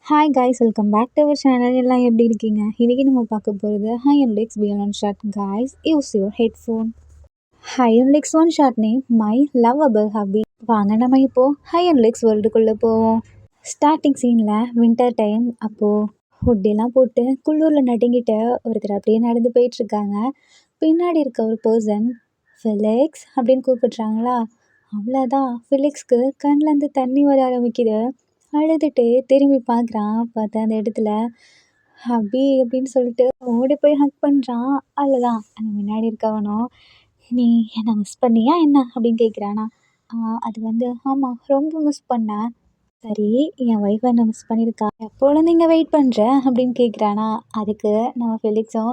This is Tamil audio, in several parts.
Hi guys, welcome back to our channel. எல்லாம் எப்படி இருக்கீங்க? இன்றைக்கி நம்ம பார்க்க போகிறது ஹை அண்ட் லிக்ஸ் பியன் one shot. Guys, use your headphone. High and licks one shot name my lovable hubby. வாங்க நம்ம இப்போது ஹை அண்ட் லிக்ஸ் வேர்ல்டுக்குள்ளே போவோம். ஸ்டார்டிங் சீனில் வின்டர் டைம். அப்போது ஹுட்டெல்லாம் போட்டு குள்ளூரில் நடுங்கிட்டு ஒருத்தர் அப்படியே நடந்து போயிட்டுருக்காங்க. பின்னாடி இருக்க ஒரு பர்சன் ஃபிலிக்ஸ் அப்படின்னு கூப்பிட்றாங்களா, அவ்வளோதான். ஃபிலிக்ஸ்க்கு கண்ணிலேருந்து தண்ணி வர ஆரம்பிக்குது. அழுதுட்டு திரும்பி பார்க்குறான். பார்த்தா அந்த இடத்துல ஹபி அப்படின்னு சொல்லிட்டு ஓடி போய் ஹக் பண்ணுறான். அவ்வளோதான். அங்கே முன்னாடி இருக்கவனும், நீ என்னை மிஸ் பண்ணியா என்ன அப்படின்னு கேட்குறானா. அது வந்து ஆமாம், ரொம்ப மிஸ் பண்ணேன். சரி, என் ஒய்ஃப் என்னை மிஸ் பண்ணியிருக்கா, எப்போது நீங்கள் வெயிட் பண்ணுறேன் அப்படின்னு கேட்குறானா. அதுக்கு நம்ம ஃபிலிக்ஸும்,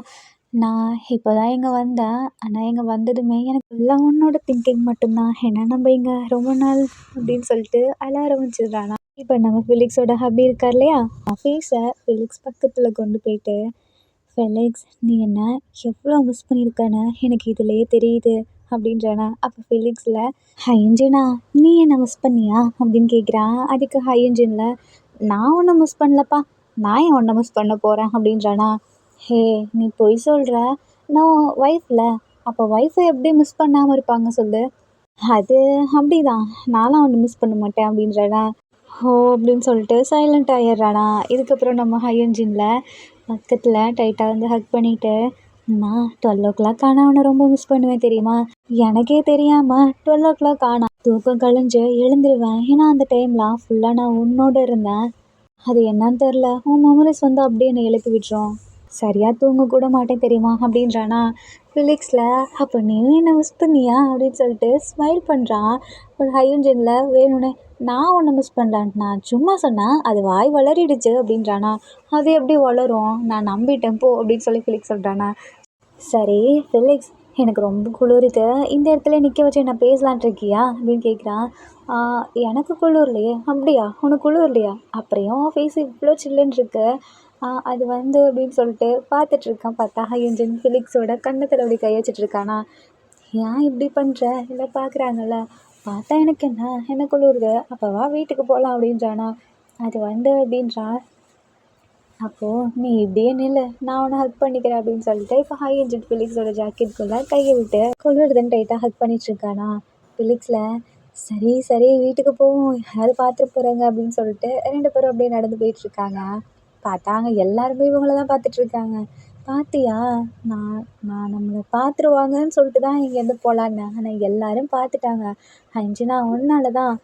நான் இப்போ தான் இங்கே வந்தேன், ஆனால் இங்கே வந்ததுமே எனக்கு எல்லாம் உன்னோட திங்கிங் மட்டும்தான், ஏன்னா நம்ம இங்கே ரொம்ப நாள் அப்படின்னு சொல்லிட்டு அழ ஆரம்பிச்சிடுறானா. இப்போ நம்ம ஃபிலிக்ஸோட ஹபி இருக்கார் இல்லையா, ஃபேஸை ஃபிலிக்ஸ் பக்கத்தில் கொண்டு போயிட்டு, ஃபிலிக்ஸ் நீ என்ன எவ்வளோ மிஸ் பண்ணியிருக்கேன்னு எனக்கு இதுலேயே தெரியுது அப்படின்றானா. அப்போ ஃபிலிக்ஸில் ஹை இன்ஜினா, நீ என்ன மிஸ் பண்ணியா அப்படின்னு கேட்குறான். அதுக்கு ஹை இன்ஜினில், நான் ஒன்றை மிஸ் பண்ணலப்பா, நான் ஏன் ஒன்றை மிஸ் பண்ண போகிறேன் அப்படின்றானா. ஹே, நீ பொய் சொல்கிற, நான் ஒய்ஃபில், அப்போ ஒய்ஃபை எப்படி மிஸ் பண்ணாமல் இருப்பாங்க சொல்லு. அது அப்படிதான், நான்லாம் ஒன்று மிஸ் பண்ண மாட்டேன் அப்படின்றானா. ஹோ அப்படின்னு சொல்லிட்டு சைலண்ட் ஆகிடுறானா. இதுக்கப்புறம் நம்ம ஹை என்ஜினில் பக்கத்தில் டைட்டாக வந்து ஹக் பண்ணிவிட்டு, நான் 12 o'clock ஆனால் அவனை ரொம்ப மிஸ் பண்ணுவேன் தெரியுமா, எனக்கே தெரியாமல் 12 o'clock ஆனால் தூக்கம் கழிஞ்சு எழுந்துருவேன், ஏன்னா அந்த டைம்லாம் ஃபுல்லாக நான் உன்னோடு இருந்தேன். அது என்னன்னு தெரில, உன் மெமரிஸ் வந்து அப்படியே என்னை எழுப்பி விட்டுரும், சரியாக தூங்க கூட மாட்டேன் தெரியுமா அப்படின்றானா. ஃபிலிக்ஸில், அப்போ நீயும் என்னை மிஸ் பண்ணியா அப்படின்னு சொல்லிட்டு ஸ்மைல் பண்ணுறான். ஒரு ஹை என்ஜினில் வேணும்னே, நான் உன்னை மிஸ் பண்ணலான், நான் சும்மா சொன்னேன், அது வாய் வளரிடுச்சு அப்படின்றானா. அது எப்படி வளரும், நான் நம்பிட்டேன் போ அப்படின்னு சொல்லி ஃபிலிக்ஸ் சொல்கிறானா. சரி ஃபிலிக்ஸ், எனக்கு ரொம்ப குளிருது, இந்த இடத்துல நிற்க வச்சு என்ன பேசலான்ட்டு இருக்கியா அப்படின்னு கேட்குறான். எனக்கு குளிர்லையே. அப்படியா, உனக்கு குளிர்லையா, அப்புறம் ஃபேஸ் இவ்வளோ சில்லுன்னு இருக்கு. அது வந்து அப்படின்னு சொல்லிட்டு பார்த்துட்ருக்கான். பார்த்தா ஹை என்ஜின் ஃபிலிக்ஸோட கன்னத்தில் அப்படி கை வச்சிட்ருக்கானா. ஏன் இப்படி பண்ணுற, இல்லை பார்க்குறாங்கல்ல, பார்த்தா எனக்கு என்ன குளிருது, அப்போ வா வீட்டுக்கு போகலாம் அப்படின்றானா. அது வந்து அப்படின்றான். அப்போது நீ இப்படியே நில்லு, நான் உன்னை ஹக் பண்ணிக்கிறேன் அப்படின்னு சொல்லிட்டு இப்போ ஹை என்ஜின் ஃபிலிக்ஸோட ஜாக்கெட்டுக்குள்ளே கையை விட்டு குளிருதுன்னு டைட்டாக ஹக் பண்ணிகிட்ருக்கானா. ஃபிலிக்ஸில், சரி சரி வீட்டுக்கு போவோம், யாராவது பார்த்துட்டு போகிறாங்க அப்படின்னு சொல்லிட்டு 2 பேரும் அப்படியே நடந்து போயிட்டுருக்காங்க. பார்த்தாங்க எல்லாருமே இவங்கள தான் பார்த்துட்ருக்காங்க. பார்த்தியா, நான் நான் நம்மளை பார்த்துருவாங்கன்னு சொல்லிட்டு தான் இங்கேருந்து போகலான்னு, ஆனால் எல்லோரும் பார்த்துட்டாங்க. அஞ்சுனா ஒன்னால தான்.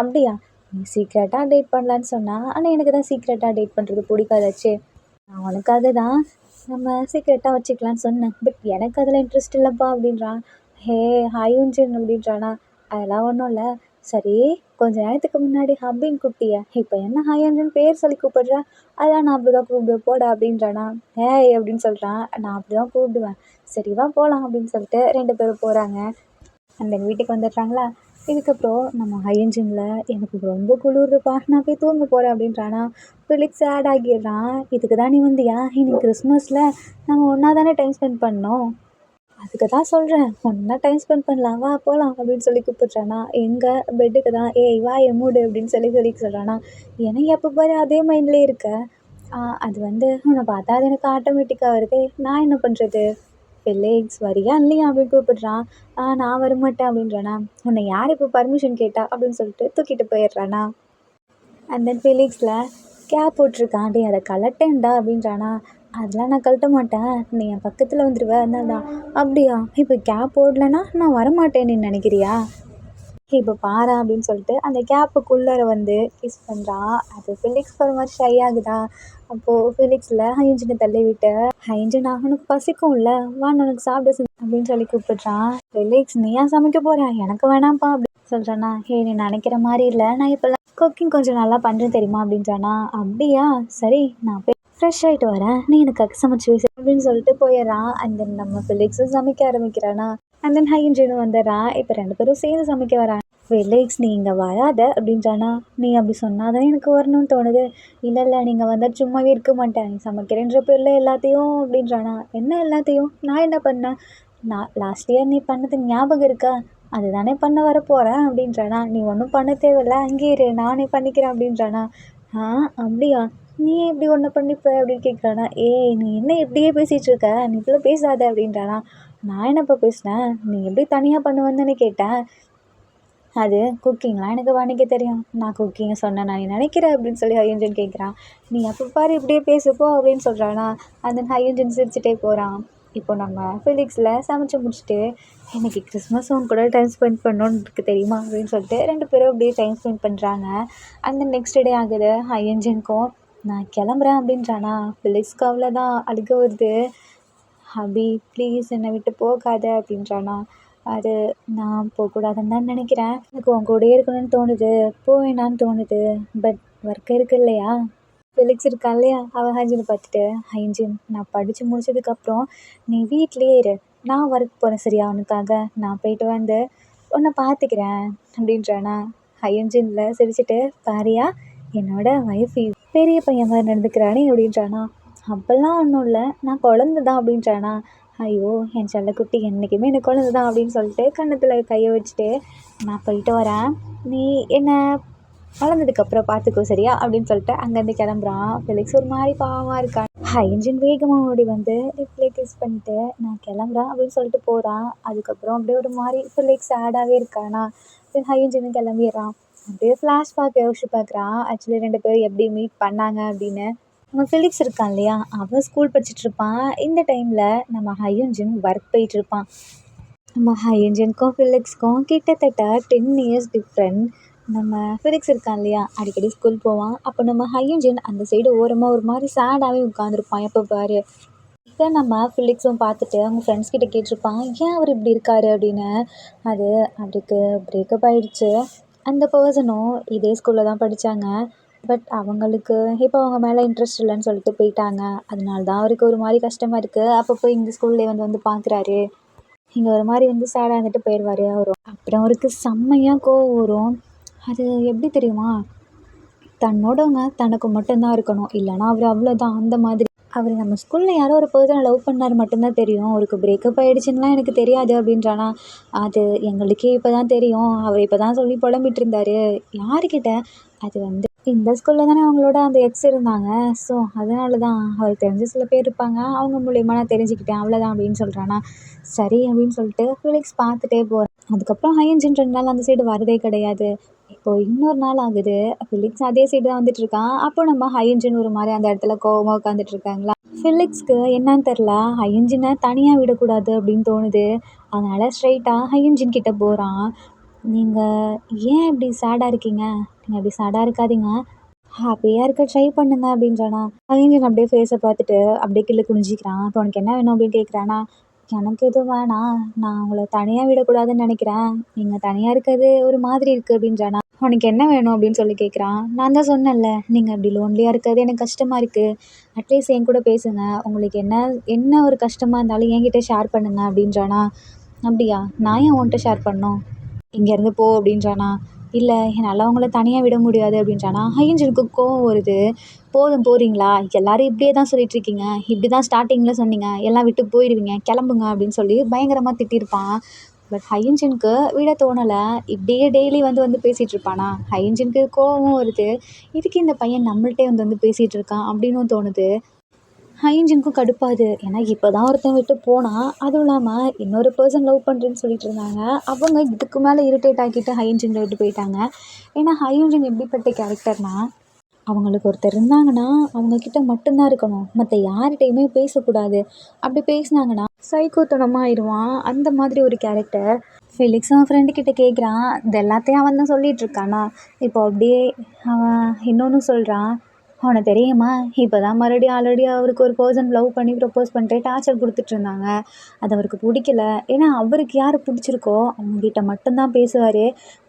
அப்படியா, நீ சீக்ரெட்டாக டேட் பண்ணலான்னு சொன்னா, ஆனால் எனக்கு தான் சீக்ரெட்டாக டேட் பண்ணுறது பிடிக்காதாச்சே, நான் உனக்காக தான் நம்ம சீக்ரெட்டாக வச்சுக்கலான்னு சொன்னேன், பட் எனக்கு அதில் இன்ட்ரெஸ்ட் இல்லைப்பா அப்படின்றான். ஹே ஹையுன்ஜின் அப்படின்றானா. அதெல்லாம் ஒன்றும் இல்லை. சரி, கொஞ்ச நேரத்துக்கு முன்னாடி ஹப்பின்னு கூப்பிட்டியா, இப்போ என்ன ஹையன்ஜின் பேர் சொல்லி கூப்பிடுறா, அதான் நான் அப்படி தான் கூப்பிடுவேன் போடா அப்படின்றானா. ஏய் அப்படின்னு சொல்கிறான். நான் அப்படி தான் கூப்பிடுவேன், சரி வா போகலாம் அப்படின்னு சொல்லிட்டு 2 பேரும் போகிறாங்க. அந்த வீட்டுக்கு வந்துடுறாங்களா. இதுக்கப்புறம் நம்ம ஹை என்ஜினில், எனக்கு ரொம்ப குளிருப்பா, நான் போய் தூங்க போகிறேன் அப்படின்றானா. Felix chat ஆகிடுறான். இதுக்கு தான் நீ வந்தியா, இன்னைக்கு கிறிஸ்மஸில் நம்ம ஒன்றா தானே டைம் ஸ்பெண்ட் பண்ணோம், அதுக்கு தான் சொல்கிறேன், ஒன்றா டைம் ஸ்பெண்ட் பண்ணலாம், வா போகலாம் அப்படின்னு சொல்லி கூப்பிட்றானா. எங்கே பெட்டுக்கு தான். ஏய் வா மூடு அப்படின்னு சொல்லி சொல்கிறானா. எனக்கு எப்போ பாரு அதே மைண்ட்லேயே இருக்க. அது வந்து உன்னை பார்த்தா அது எனக்கு ஆட்டோமேட்டிக்காக வருது, நான் என்ன பண்ணுறது. ஃபிலிக்ஸ் வரியா இல்லையா அப்படின்னு கூப்பிட்றான். நான் வரமாட்டேன் அப்படின்றானா. உன்னை யார் இப்போ பர்மிஷன் கேட்டா அப்படின்னு சொல்லிட்டு தூக்கிட்டு போயிடுறானா. அண்ட் தென் ஃபிலிக்ஸில் கேப் போட்டிருக்கான். டே அதை கலட்டேன்டா அப்படின்றானா. அதெல்லாம் நான் கழட்ட மாட்டேன், நீ என் பக்கத்தில் வந்துடுவேன், அதனால தான். அப்படியா, இப்போ கேப் போடலைன்னா நான் வரமாட்டேன்னு நீ நினைக்கிறியா, இப்போ பாரு அப்படின்னு சொல்லிட்டு அந்த கேப்புக்குள்ளார வந்து கிஸ் பண்ணுறான். அது ஃபிலிக்ஸ் ஒரு மாதிரி ஷை ஆகுதா. அப்போது ஃபிலிக்ஸில் ஹையன்ஜினை தள்ளி விட்டு, ஹையன்ஜினா உனக்கு பசிக்கும்ல, வா உனக்கு சாப்பிட அப்படின்னு சொல்லி கூப்பிட்றான். ஃபிலிக்ஸ், நீ ஏன் சமைக்க போகிறேன், எனக்கு வேணாம்ப்பா அப்படின்னு சொல்கிறானா. ஹே, நீ நினைக்கிற மாதிரி இல்லை, நான் இப்போல்லாம் குக்கிங் கொஞ்சம் நல்லா பண்ணுறேன் தெரியுமா அப்படின்றானா. அப்படியா, சரி நான் போய் ஃப்ரெஷ் ஆகிட்டு வரேன், நீ எனக்கு சமைச்சு வை அப்படின்னு சொல்லிட்டு போயிடுறான். அண்ட் தென் நம்ம ஃபிலிக்ஸும் சமைக்க ஆரம்பிக்கிறானா. அண்ட் தென் ஹையன்ஜினும் வந்துடுறான். இப்போ 2 பேரும் சேர்ந்து சமைக்க வரான். ஃபிலிக்ஸ், நீ இங்கே வராத அப்படின்றானா. நீ அப்படி சொன்னால் தானே எனக்கு வரணும்னு தோணுது, இல்லை நீங்கள் வந்தால் சும்மாவே இருக்க மாட்டேன், நீ சமைக்கிறேன்ற பேரில் எல்லாத்தையும் அப்படின்றானா. என்ன எல்லாத்தையும், நான் என்ன பண்ணேன், நான் லாஸ்ட் இயர் நீ பண்ணது ஞாபகம் இருக்கா, அதுதானே பண்ண வர போகிறேன் அப்படின்றானா. நீ ஒன்றும் பண்ண தேவையில்ல, அங்கே இரு, நானே பண்ணிக்கிறேன் அப்படின்றானா. ஆ அப்படியா? நீ எப்படி ஒன்ன பண்ணிப்ப அப்படின்னு கேட்குறானா. ஏய் நீ என்ன இப்படியே பேசிகிட்டு இருக்க? நீ இப்படிலாம் பேசாத அப்படின்றானா. நான் என்னப்பா பேசினேன்? நீ எப்படி தனியாக பண்ணுவேன்னு தானே கேட்டேன். அது குக்கிங்லாம் எனக்கு பண்ணிக்க தெரியும். நான் குக்கிங்கை சொன்னேனா நீ நினைக்கிற அப்படின்னு சொல்லி ஹையன்ஜன் கேட்குறான். நீ எப்போ பாரு இப்படியே பேசுப்போ அப்படின்னு சொல்கிறானா. அந்த ஹையன்ஜன் சிரிச்சுட்டே போகிறான். இப்போ நம்ம ஃபிலிக்ஸில் சமைச்சு முடிச்சுட்டு இன்னைக்கு கிறிஸ்மஸ் உன் கூட டைம் ஸ்பெண்ட் பண்ணணுன்னு இருக்கு தெரியுமா அப்படின்னு சொல்லிட்டு 2 பேரும் அப்படியே டைம் ஸ்பெண்ட் பண்ணுறாங்க. அந்த நெக்ஸ்ட் டே ஆகுது. ஹையன்ஜனுக்கும் நான் கிளம்புறேன் அப்படின்றானா. ஃபிலிக்ஸ்க்கு அவ்வளோதான் அழுக வருது. "அபி ப்ளீஸ் என்னை விட்டு போகாத" அப்படின்றானா. அது நான் போகக்கூடாதுன்னு தான் நினைக்கிறேன். எனக்கு உன் கூடயே இருக்கணும்னு தோணுது. வேணான்னு தோணுது. பட் ஒர்க் இருக்கு இல்லையா? ஃபெலிக்ஸ் இருக்கான் இல்லையா? அவன் ஹைஜீனை பார்த்துட்டு, "ஹைஜீன் நான் படித்து முடிச்சதுக்கப்புறம் நீ வீட்லயே இரு. நான் ஒர்க் போகிறேன் சரியா? உனக்காக நான் போயிட்டு வந்து உன்னை பார்த்துக்கிறேன்" அப்படின்றானா. ஹைஜீன்ல சிரிச்சுட்டு, "பாரியா என்னோட ஒய்ஃப் பெரிய பையன் மாதிரி நடந்துக்கிறானே" அப்படின்றானா. "அப்போல்லாம் ஒன்றும் இல்லை, நான் குழந்த தான்" அப்படின்றானா. ஐயோ என் செல்லக்குட்டி என்றைக்குமே எனக்கு குழந்த தான் அப்படின்னு சொல்லிட்டு கன்னத்தில் கையை வச்சுட்டு, "நான் போயிட்டு வரேன். நீ என்ன வளர்ந்ததுக்கப்புறம் பார்த்துக்கோ சரியா?" அப்படின்னு சொல்லிட்டு அங்கேருந்து கிளம்புறான். ஃபெலிக்ஸ் ஒரு மாதிரி பாவமாக இருக்கான். ஹைஜின் வேகமாக ஓடி வந்து லிப்லேயே கிஸ் பண்ணிட்டு, "நான் கிளம்புறேன்" அப்படின்னு சொல்லிட்டு போகிறான். அதுக்கப்புறம் அப்படியே ஒரு மாதிரி ஃபெலிக்ஸ் சேடாகவே இருக்கானா. தென் ஹைஜினும் கிளம்பிடுறான். அப்படியே ஃப்ளாஷ்பேக் யோசிச்சு பார்க்குறான். ஆக்சுவலி 2 பேரும் எப்படி மீட் பண்ணாங்க அப்படின்னு. நம்ம ஃபெலிக்ஸ் இருக்கான் இல்லையா? அவன் ஸ்கூல் படிச்சுட்ருப்பான். இந்த டைமில் நம்ம ஹையுன்ஜின் ஒர்க் போயிட்டுருப்பான். நம்ம ஹையுன்ஜினுக்கும் ஃபெலிக்ஸ்க்கும் கிட்டத்தட்ட 10 இயர்ஸ் டிஃப்ரெண்ட். நம்ம ஃபெலிக்ஸ் இருக்கான் இல்லையா? அடிக்கடி ஸ்கூல் போவான். அப்போ நம்ம ஹையுன்ஜின் அந்த சைடு ஓரமாக ஒரு மாதிரி சேடாகவே உட்காந்துருப்பான் எப்போ பாரு. இதை நம்ம ஃபெலிக்ஸும் பார்த்துட்டு அவங்க ஃப்ரெண்ட்ஸ் கிட்ட கேட்டிருப்பான், "ஏன் அவர் இப்படி இருக்காரு?" அப்படின்னு. அது அவருக்கு பிரேக்கப் ஆகிடுச்சு. அந்த பர்சனும் இதே ஸ்கூலில் தான் படித்தாங்க. பட் அவங்களுக்கு இப்போ அவங்க மேலே இன்ட்ரெஸ்ட் இல்லைன்னு சொல்லிட்டு போயிட்டாங்க. அதனால தான் அவருக்கு ஒரு மாதிரி கஷ்டமாக இருக்குது. அப்பப்போ இந்த ஸ்கூல்லே வந்து பார்க்குறாரு. இங்கே ஒரு மாதிரி வந்து சேடாக இருந்துட்டு போயிடுவார் அவரும். அப்புறம் அவருக்கு செம்மையாக கோவம் வரும். அது எப்படி தெரியுமா? தன்னோடவங்க தனக்கு மட்டும்தான் இருக்கணும். இல்லைனா அவர் அவ்வளோதான் அந்த மாதிரி. அவர் நம்ம ஸ்கூலில் யாரோ ஒரு பர்சனை லவ் பண்ணார் மட்டும்தான் தெரியும். அவருக்கு பிரேக்கப் ஆகிடுச்சுன்னுலாம் எனக்கு தெரியாது அப்படின்றானா. அது எங்களுக்கே இப்போ தான் தெரியும். அவர் இப்போ தான் சொல்லி புலம்பிட்டு இருந்தார். யாருக்கிட்ட? அது வந்து இந்த ஸ்கூலில் தானே அவங்களோட அந்த எக்ஸ் இருந்தாங்க. ஸோ அதனால தான் அவருக்கு தெரிஞ்ச சில பேர் இருப்பாங்க. அவங்க மூலியமா நான் தெரிஞ்சுக்கிட்டேன் அவ்வளோதான் அப்படின்னு சொல்கிறானா. சரி அப்படின்னு சொல்லிட்டு ஃபெலிக்ஸ் பார்த்துட்டே போகிறான். அதுக்கப்புறம் ஹையன்ஜின் 2 நாள் அந்த சைடு வரதே கிடையாது. இப்போது இன்னொரு நாள் ஆகுது. ஃபெலிக்ஸ் அதே சைடு தான் வந்துட்டுருக்கான். அப்போ நம்ம ஹையன்ஜின் ஒரு மாதிரி அந்த இடத்துல கோவமாக உட்காந்துட்ருக்காங்களா. ஃபெலிக்ஸ்க்கு என்னன்னு தெரில, ஹையன்ஜினை தனியாக விடக்கூடாது அப்படின்னு தோணுது. அதனால் ஸ்ட்ரைட்டாக ஹையன்ஜின் கிட்டே போகிறான். "நீங்கள் ஏன் இப்படி சேடாக இருக்கீங்க? நீங்கள் இப்படி சேடாக இருக்காதீங்க. ஹாப்பியாக இருக்க ட்ரை பண்ணுங்க" அப்படின்றானா. ஹையன்ஜின் அப்படியே ஃபேஸை பார்த்துட்டு அப்படியே கீழே குனிஞ்சிக்கிறான். "இப்போ உனக்கு என்ன வேணும்?" அப்படின்னு கேட்குறானா. "எனக்கு எதுவும் வேணாம். நான் உங்களை தனியாக விடக்கூடாதுன்னு நினைக்கிறேன். நீங்கள் தனியாக இருக்கிறது ஒரு மாதிரி இருக்குது" அப்படின்றானா. "உனக்கு என்ன வேணும்?" அப்படின்னு சொல்லி கேட்குறான். "நான் தான் சொன்னேன்ல, நீங்கள் அப்படி லோன்லியாக இருக்கிறது எனக்கு கஷ்டமாக இருக்குது. அட்லீஸ்ட் என் கூட பேசுங்க. உங்களுக்கு என்ன என்ன ஒரு கஷ்டமாக இருந்தாலும் என்கிட்ட ஷேர் பண்ணுங்க" அப்படின்றானா. "அப்படியா? நான் ஏன் உன்கிட்ட ஷேர் பண்ணணும்? இங்கேருந்து போ" அப்படின்றானா. "இல்லை என்னால் அவங்கள தனியாக விட முடியாது" அப்படின்றானா. ஹையன்ஜனுக்கு கோவம் வருது. "போதும் போகிறீங்களா? எல்லாரும் இப்படியே தான் சொல்லிகிட்ருக்கீங்க. இப்படி தான் ஸ்டார்டிங்கில் சொன்னீங்க. எல்லாம் விட்டு போயிடுவீங்க. கிளம்புங்க" அப்படின்னு சொல்லி பயங்கரமாக திட்டியிருப்பான். பட் ஹையன்ஜனுக்கு விட தோணலை. இப்படியே டெய்லி வந்து வந்து பேசிகிட்டு இருப்பானா. ஹையன்ஜனுக்கு கோவமும் வருது. இதுக்கு இந்த பையன் நம்மள்ட்டே வந்து வந்து பேசிகிட்டு இருக்கான் அப்படின்னும் தோணுது. ஹையன்ஜனுக்கும் கடுப்பாகுது. ஏன்னா இப்போ தான் ஒருத்தன் விட்டு போனான். அதுவும் இல்லாமல் இன்னொரு பர்சன் லவ் பண்ணுறேன்னு சொல்லிட்டு இருந்தாங்க. அவங்க இதுக்கு மேலே இரிட்டேட் ஆக்கிட்டு ஹையன்ஜனை விட்டு போயிட்டாங்க. ஏன்னா ஹையன்ஜன் எப்படிப்பட்ட கேரக்டர்னால், அவங்களுக்கு ஒருத்தர் இருந்தாங்கன்னா அவங்கக்கிட்ட மட்டும்தான் இருக்கணும். மற்ற யார்கிட்டையுமே பேசக்கூடாது. அப்படி பேசினாங்கன்னா சைக்கோத்தனமாக ஆயிடுவான். அந்த மாதிரி ஒரு கேரக்டர். ஃபெலிக்ஸ் அவன் ஃப்ரெண்டுக்கிட்ட கேட்குறான். இது எல்லாத்தையும் அவன் தான் சொல்லிகிட்ருக்கானா. இப்போ அப்படியே அவன் இன்னொன்று சொல்கிறான். "உனக்கு தெரியுமா? இப்போ தான் மறுபடியும் ஆல்ரெடி அவருக்கு ஒரு பர்சன் லவ் பண்ணி ப்ரப்போஸ் பண்ணிட்டு டார்ச்சர் கொடுத்துட்ருந்தாங்க. அது அவருக்கு பிடிக்கல. ஏன்னா அவருக்கு யார் பிடிச்சிருக்கோ அவங்ககிட்ட மட்டும்தான் பேசுவார்.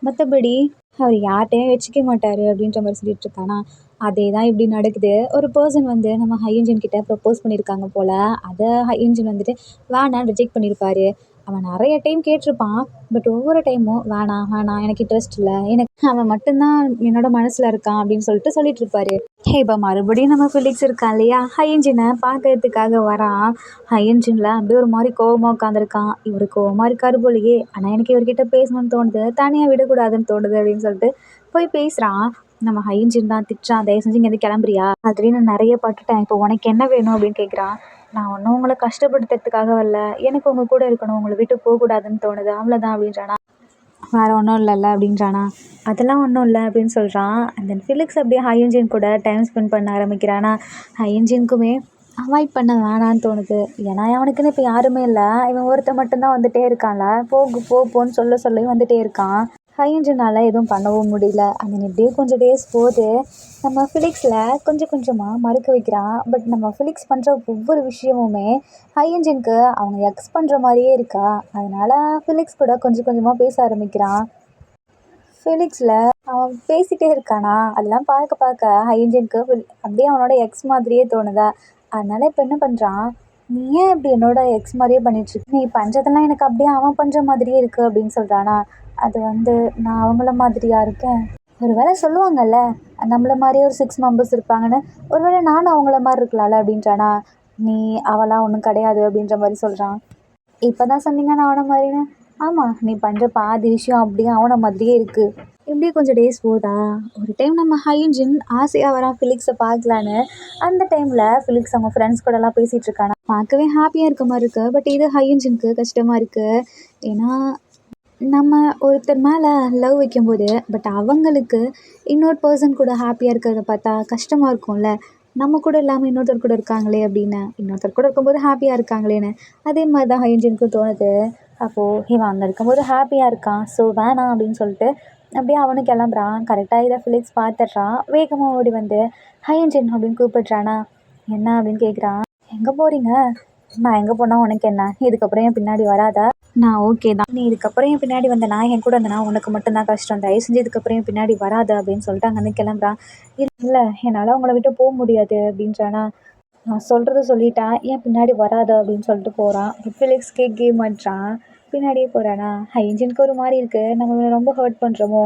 மற்றபடி அவர் யார்கிட்டையும் வச்சுக்க மாட்டார்" அப்படின்ற மாதிரி சொல்லிட்டு இருக்கானா. அதே தான் இப்படி நடக்குது. ஒரு பர்சன் வந்து நம்ம ஹையன்ஜன் கிட்ட ப்ரப்போஸ் பண்ணியிருக்காங்க போல். அதை ஹையன்ஜன் வந்துட்டு வேணான்னு ரிஜெக்ட் பண்ணியிருப்பாரு. அவன் நிறைய டைம் கேட்டிருப்பான். பட் ஒவ்வொரு டைமும் வேணாம் வேணாம் எனக்கு இன்ட்ரெஸ்ட் இல்லை, எனக்கு அவன் மட்டும்தான் என்னோட மனசில் இருக்கான் அப்படின்னு சொல்லிட்டு சொல்லிட்டு இருப்பாரு. இப்போ மறுபடியும் நம்ம ஃபெலிக்ஸ் இருக்கான் இல்லையா? ஹையன்ஜினை பார்க்கறதுக்காக வரான். ஹையன்ஜினில் அப்படியே ஒரு மாதிரி கோவமாக உட்காந்துருக்கான். இவர் கோவமாக இருக்காரு போலயே. ஆனால் எனக்கு இவர்கிட்ட பேசணும்னு தோணுது, தனியாக விடக்கூடாதுன்னு தோணுது அப்படின்னு சொல்லிட்டு போய் பேசுகிறான். நம்ம ஹைஜின் தான் திட்டுறான், தயவு செஞ்சு இங்கேருந்து கிளம்புறியா, ஆல்ரெடி நான் நிறைய பட்டுட்டேன், இப்போ உனக்கு என்ன வேணும் அப்படின்னு கேட்குறான். நான் ஒன்றும் உங்களை கஷ்டப்படுத்துறதுக்காக வரல, எனக்கு உங்கள் கூட இருக்கணும், உங்களை விட்டு போகக்கூடாதுன்னு தோணுது, அவ்வளோதான் அப்படின்றானா. வேறு ஒன்றும் இல்லைல்ல அப்படின்றானா. அதெல்லாம் ஒன்றும் இல்லை அப்படின்னு சொல்கிறான். அண்ட் தென் ஃபிலிக்ஸ் அப்படியே ஹையன்ஜின் கூட டைம் ஸ்பெண்ட் பண்ண ஆரம்பிக்கிறானா. ஹையன்ஜின்க்குமே அவாய்ட் பண்ண வேணான்னு தோணுது. ஏன்னா அவனுக்குன்னு இப்போ யாருமே இல்லை, இவன் ஒருத்தன் மட்டும்தான் வந்துகிட்டே இருக்கான்ல, போன்னு சொல்லையும் வந்துகிட்டே இருக்கான். ஹையன்ஜினால் எதுவும் பண்ணவும் முடியல. அந்த இப்படியே கொஞ்சம் டேஸ் போது நம்ம ஃபிலிக்ஸில் கொஞ்சம் கொஞ்சமாக மறுக்க வைக்கிறான். பட் நம்ம ஃபிலிக்ஸ் பண்ணுற ஒவ்வொரு விஷயமுமே ஹையன்ஜினுக்கு அவங்க எக்ஸ் பண்ணுற மாதிரியே இருக்கா. அதனால் ஃபிலிக்ஸ் கூட கொஞ்சம் கொஞ்சமாக பேச ஆரம்பிக்கிறான். ஃபிலிக்ஸில் அவன் பேசிகிட்டே இருக்கானா, அதெல்லாம் பார்க்க பார்க்க ஹையன்ஜினுக்கு அப்படியே அவனோட எக்ஸ் மாதிரியே தோணுதா. அதனால் இப்போ என்ன பண்ணுறான், நீ ஏன் இப்படி என்னோட எக்ஸ் மாதிரியே பண்ணிகிட்ருக்க, நீ பண்ணுறதெல்லாம் எனக்கு அப்படியே அவன் பண்ணுற மாதிரியே இருக்குது அப்படின்னு சொல்கிறானா. அது நான் அவங்கள மாதிரியா இருக்கேன், ஒரு வேளை சொல்லுவாங்கல்ல நம்மள மாதிரியே ஒரு 6 மெம்பர்ஸ் இருப்பாங்கன்னு, ஒரு வேளை நானும் அவங்கள மாதிரி இருக்கலாம்ல அப்படின்றானா. நீ அவளாம் ஒன்றும் கிடையாது அப்படின்ற மாதிரி சொல்கிறான். இப்போ தான் சொன்னீங்க நான் அவனை மாதிரின்னு. ஆமாம், நீ பண்ணுற பாதி விஷயம் அப்படியே அவனை மாதிரியே இருக்குது. இப்படியே கொஞ்சம் டேஸ் போதா. ஒரு டைம் நம்ம ஹையன்ஜின் ஆசையாக வரான் ஃபிலிக்ஸை பார்க்கலான்னு. அந்த டைமில் ஃபிலிக்ஸ் அவங்க ஃப்ரெண்ட்ஸ் கூடலாம் பேசிகிட்டு இருக்கானா. பார்க்கவே ஹாப்பியாக இருக்க மாதிரி இருக்குது. பட் இது ஹையன்ஜினுக்கு கஷ்டமாக இருக்குது. ஏன்னா நம்ம ஒருத்தர் மேலே லவ் வைக்கும்போது பட் அவங்களுக்கு இன்னொரு பர்சன் கூட ஹாப்பியாக இருக்கிறத பார்த்தா கஷ்டமாக இருக்கும்ல. நம்ம கூட இல்லாமல் இன்னொருத்தர் கூட இருக்காங்களே அப்படின்னு, இன்னொருத்தர் கூட இருக்கும்போது ஹாப்பியாக இருக்காங்களேன்னு. அதே மாதிரி தான் ஹையன்ஜினுக்கும் தோணுது. அப்போது இவன் அங்கே இருக்கும்போது ஹாப்பியாக இருக்கான், ஸோ வேணாம் அப்படின்னு சொல்லிட்டு அப்படியே அவனும் கிளம்புறான். கரெக்டாக இதை ஃபிலிக்ஸ் பார்த்துட்றான். வேகமாக ஓடி வந்து ஹையன்ஜின் அப்படின்னு கூப்பிடுறானா. என்ன அப்படின்னு கேட்குறான். எங்கே போகிறீங்க, நான் எங்கே போனால் உனக்கு என்ன, இதுக்கப்புறம் என் பின்னாடி வராதா, நான் ஓகே தான், நீ இதுக்கப்புறம் என் பின்னாடி வந்த நான் என் கூட இருந்தேன்னா உனக்கு மட்டும்தான் கஷ்டம், தயவு செஞ்சு இதுக்கப்புறம் என் பின்னாடி வராது அப்படின்னு சொல்லிட்டு அங்கேருந்து கிளம்புறான். இல்லை என்னால் அவங்கள விட்டு போக முடியாது அப்படின்றானா. நான் சொல்கிறது சொல்லிட்டேன், ஏன் பின்னாடி வராது அப்படின்னு சொல்லிட்டு போகிறான். ஃபிலிக்ஸ் கேட்கவே மாட்டான், பின்னாடியே போகிறானா. ஹையன்ஜினுக்கு ஒரு மாதிரி இருக்குது, நம்ம ரொம்ப ஹர்ட் பண்ணுறோமோ,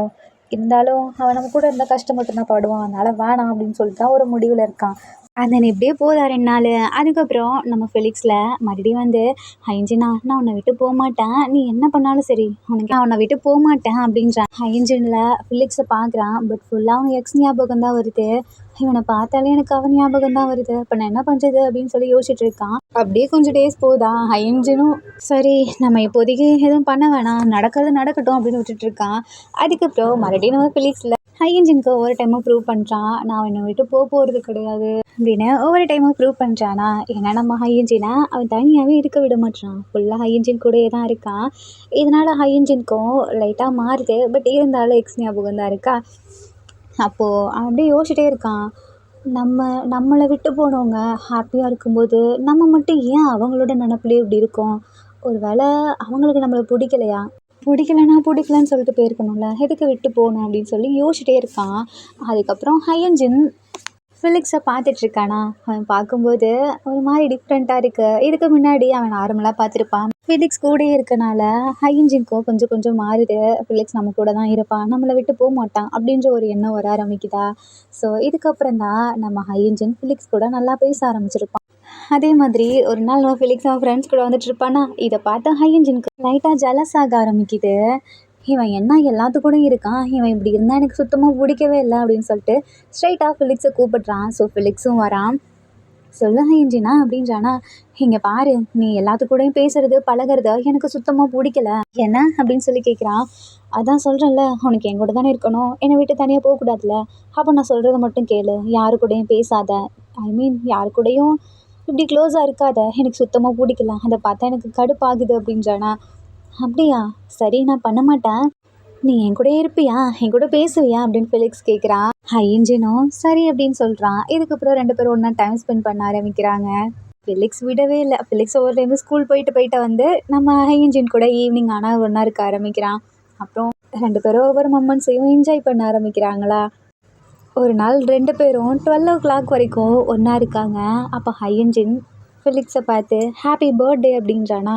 இருந்தாலும் அவன் நம்ம கூட இருந்தால் கஷ்டம் மட்டும்தான் படுவான், அதனால் வேணாம் அப்படின்னு சொல்லிட்டு தான் ஒரு முடிவில் இருக்கான். அந்த இப்படியே போதா 2 நாள். அதுக்கப்புறம் நம்ம ஃபிலிக்ஸில் மறுபடியும் வந்து ஹையன்ஜினா நான் உன்னை விட்டு போக மாட்டேன், நீ என்ன பண்ணாலும் சரி உனக்கு நான் உன்னை விட்டு போக மாட்டேன் அப்படின்றான். ஹையன்ஜினில் ஃபிலிக்ஸை பார்க்குறான். பட் ஃபுல்லாக அவன் எக்ஸ் ஞாபகம் தான் வருது. இவனை பார்த்தாலே எனக்கு அவன் ஞாபகம் தான் வருது, இப்போ நான் என்ன பண்ணுறது அப்படின்னு சொல்லி யோசிச்சுட்டு இருக்கான். அப்படியே கொஞ்சம் டேஸ் போதா. ஹையன்ஜினும் சரி நம்ம இப்போதைக்கு எதுவும் பண்ண வேணாம், நடக்கிறது நடக்கட்டும் அப்படின்னு விட்டுட்டு இருக்கான். அதுக்கப்புறம் மறுபடியும் நம்ம ஃபிலிக்ஸில் ஹையன்ஜினுக்கு ஒவ்வொரு டைமும் ப்ரூவ் பண்ணுறான், நான் என்னை விட்டு போகிறது கிடையாது அப்படின்னு ஒவ்வொரு டைமும் ப்ரூவ் பண்ணுறானா. ஏன்னா நம்ம ஹையன்ஜினை அவன் தனியாகவே இருக்க விட மாட்டான், ஃபுல்லாக ஹையன்ஜின் கூடயே தான் இருக்கான். இதனால் ஹையன்ஜினுக்கும் லைட்டாக மாறுது. பட் இருந்தாலும் எக்ஸ் ஞாபகம் தான் இருக்கா. அப்போது அவன் அப்படியே யோசிச்சிட்டே இருக்கான், நம்மளை விட்டு போனவங்க ஹாப்பியாக இருக்கும்போது நம்ம மட்டும் ஏன் அவங்களோட நினப்புலேயே இப்படி இருக்கோம், ஒரு வேளை அவங்களுக்கு நம்மளை பிடிக்கலன்னு சொல்லிட்டு போயிருக்கணும்ல, எதுக்கு விட்டு போகணும் அப்படின்னு சொல்லி யோசிச்சிட்டே இருக்கான். அதுக்கப்புறம் ஹையன்ஜின் ஃபிலிக்ஸை பார்த்துட்ருக்கானா. அவன் பார்க்கும்போது ஒரு மாதிரி டிஃப்ரெண்ட்டாக இருக்குது. இதுக்கு முன்னாடி அவன் நார்மலாக பார்த்துருப்பான். ஃபிலிக்ஸ் கூடயே இருக்கனால ஹையன்ஜினுக்கும் கொஞ்சம் கொஞ்சம் மாறுது. ஃபிலிக்ஸ் நம்ம கூட தான் இருப்பான், நம்மளை விட்டு போக மாட்டான் அப்படின்ற ஒரு எண்ணம் வர ஆரம்பிக்குதா. ஸோ இதுக்கப்புறம் தான் நம்ம ஹையன்ஜின் ஃபிலிக்ஸ் கூட நல்லா பேச ஆரம்பிச்சிருப்பான். அதே மாதிரி ஒரு நாள் நம்ம ஃபிலிக்ஸ் அவன் ஃப்ரெண்ட்ஸ் கூட வந்துட்டு இருப்பானா. இதை பார்த்தா ஹையன்ஜினுக்கு லைட்டாக ஜலஸ் ஆக ஆரம்பிக்குது. இவன் என்ன எல்லாத்துக்கூடயும் இருக்கான், இவன் இப்படி இருந்தால் எனக்கு சுத்தமாக பிடிக்கவே இல்லை அப்படின்னு சொல்லிட்டு ஸ்ட்ரைட்டாக ஃபிலிக்ஸை கூப்பிடுறான். ஸோ ஃபிலிக்ஸும் வரான். சொல்லு ஹையன்ஜினா அப்படின்றானா. இங்கே பாரு, நீ எல்லாத்துக்கூடையும் பேசுறது பழகிறது எனக்கு சுத்தமாக பிடிக்கல, என்ன அப்படின்னு சொல்லி கேட்குறான். அதான் சொல்கிறேன்ல, உனக்கு என் கூட தானே இருக்கணும், என்னை விட்டு தனியாக போகக்கூடாதுல, அப்போ நான் சொல்கிறத மட்டும் கேளு, யாரு கூடயும் பேசாத, யாரு கூடயும் இப்படி க்ளோஸாக இருக்காத, எனக்கு சுத்தமாக பிடிக்கல, அதை பார்த்தா எனக்கு கடுப்பாகுது அப்படின்றானா. அப்படியா, சரி நான் பண்ண மாட்டேன், நீ என் கூட இருப்பியா, என் கூட பேசுவியா அப்படின்னு ஃபிலிக்ஸ் கேட்குறான். ஹையன்ஜினும் சரி அப்படின்னு சொல்கிறான். இதுக்கப்புறம் 2 பேரும் ஒன்றா டைம் ஸ்பெண்ட் பண்ண ஆரம்பிக்கிறாங்க. ஃபிலிக்ஸ் விடவே இல்லை. ஃபிலிக்ஸ் ஒவ்வொரு டைம் ஸ்கூல் போயிட்டு வந்து நம்ம ஹையன்ஜின் கூட ஈவினிங் ஆனால் ஒன்றா இருக்க ஆரம்பிக்கிறான். அப்புறம் 2 பேரும் ஒவ்வொரு மொமெண்ட்ஸையும் என்ஜாய் பண்ண ஆரம்பிக்கிறாங்களா. ஒரு நாள் 2 பேரும் 12 வரைக்கும் ஒன்றா இருக்காங்க. அப்போ ஹையன்ஜின் ஃபிலிக்ஸை பார்த்து ஹாப்பி பர்த்டே அப்படின்றானா.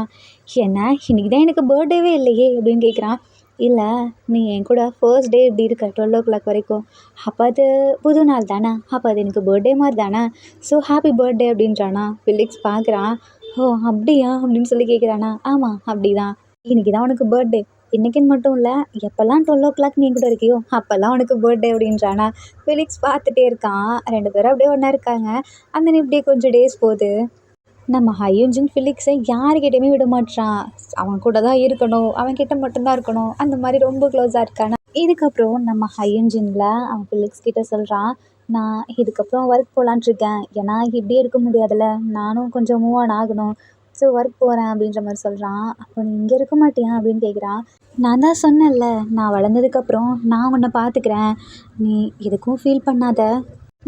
என்ன இன்றைக்கி தான் எனக்கு பர்த்டேவே இல்லையே அப்படின்னு கேட்குறான். இல்லை, நீ என் கூட ஃபர்ஸ்ட் டே இப்படி இருக்க 12 வரைக்கும், அப்போ அது புது நாள் தானே, அப்போ அது எனக்கு பர்த்டே மாதிரி தானே, ஸோ ஹாப்பி பர்த்டே அப்படின்றானா. ஃபிலிக்ஸ் பார்க்குறான். ஓ அப்படியா அப்படின்னு சொல்லி கேட்குறானா. ஆமாம் அப்படி தான், இன்றைக்கி தான் உனக்கு பர்த்டே, இன்றைக்கின்னு மட்டும் இல்லை, எப்போல்லாம் 12 நீ கூட இருக்கியோ அப்போல்லாம் உனக்கு பர்த்டே அப்படின்றானா. ஃபிலிக்ஸ் பார்த்துட்டே இருக்கான். 2 பேரும் அப்படியே ஒன்றா இருக்காங்க. அந்த இப்படியே கொஞ்சம் டேஸ் போகுது. நம்ம ஹையுஜின் ஃபிலிக்ஸை யாருக்கிட்டையுமே விட மாட்றான். அவன் கூட தான் இருக்கணும், அவன் கிட்ட மட்டும்தான் இருக்கணும், அந்த மாதிரி ரொம்ப க்ளோஸாக இருக்கானா. இதுக்கப்புறம் நம்ம ஹையுஜினில் அவன் ஃபிலிக்ஸ் கிட்ட சொல்கிறான், நான் இதுக்கப்புறம் ஒர்க் போகலான்ட்டு இருக்கேன். ஏன்னா இப்படியே இருக்க முடியாதுல்ல, நானும் கொஞ்சம் மூவ் ஆன் ஆகணும். ஸோ ஒர்க் போகிறேன் அப்படின்ற மாதிரி சொல்கிறான். அப்போ நீ இங்கே இருக்க மாட்டியா அப்படின்னு கேட்குறான். நான் தான் சொன்னேன்ல, நான் வளர்ந்ததுக்கப்புறம் நான் உன்னை பார்த்துக்கிறேன், நீ எதுக்கும் ஃபீல் பண்ணாத,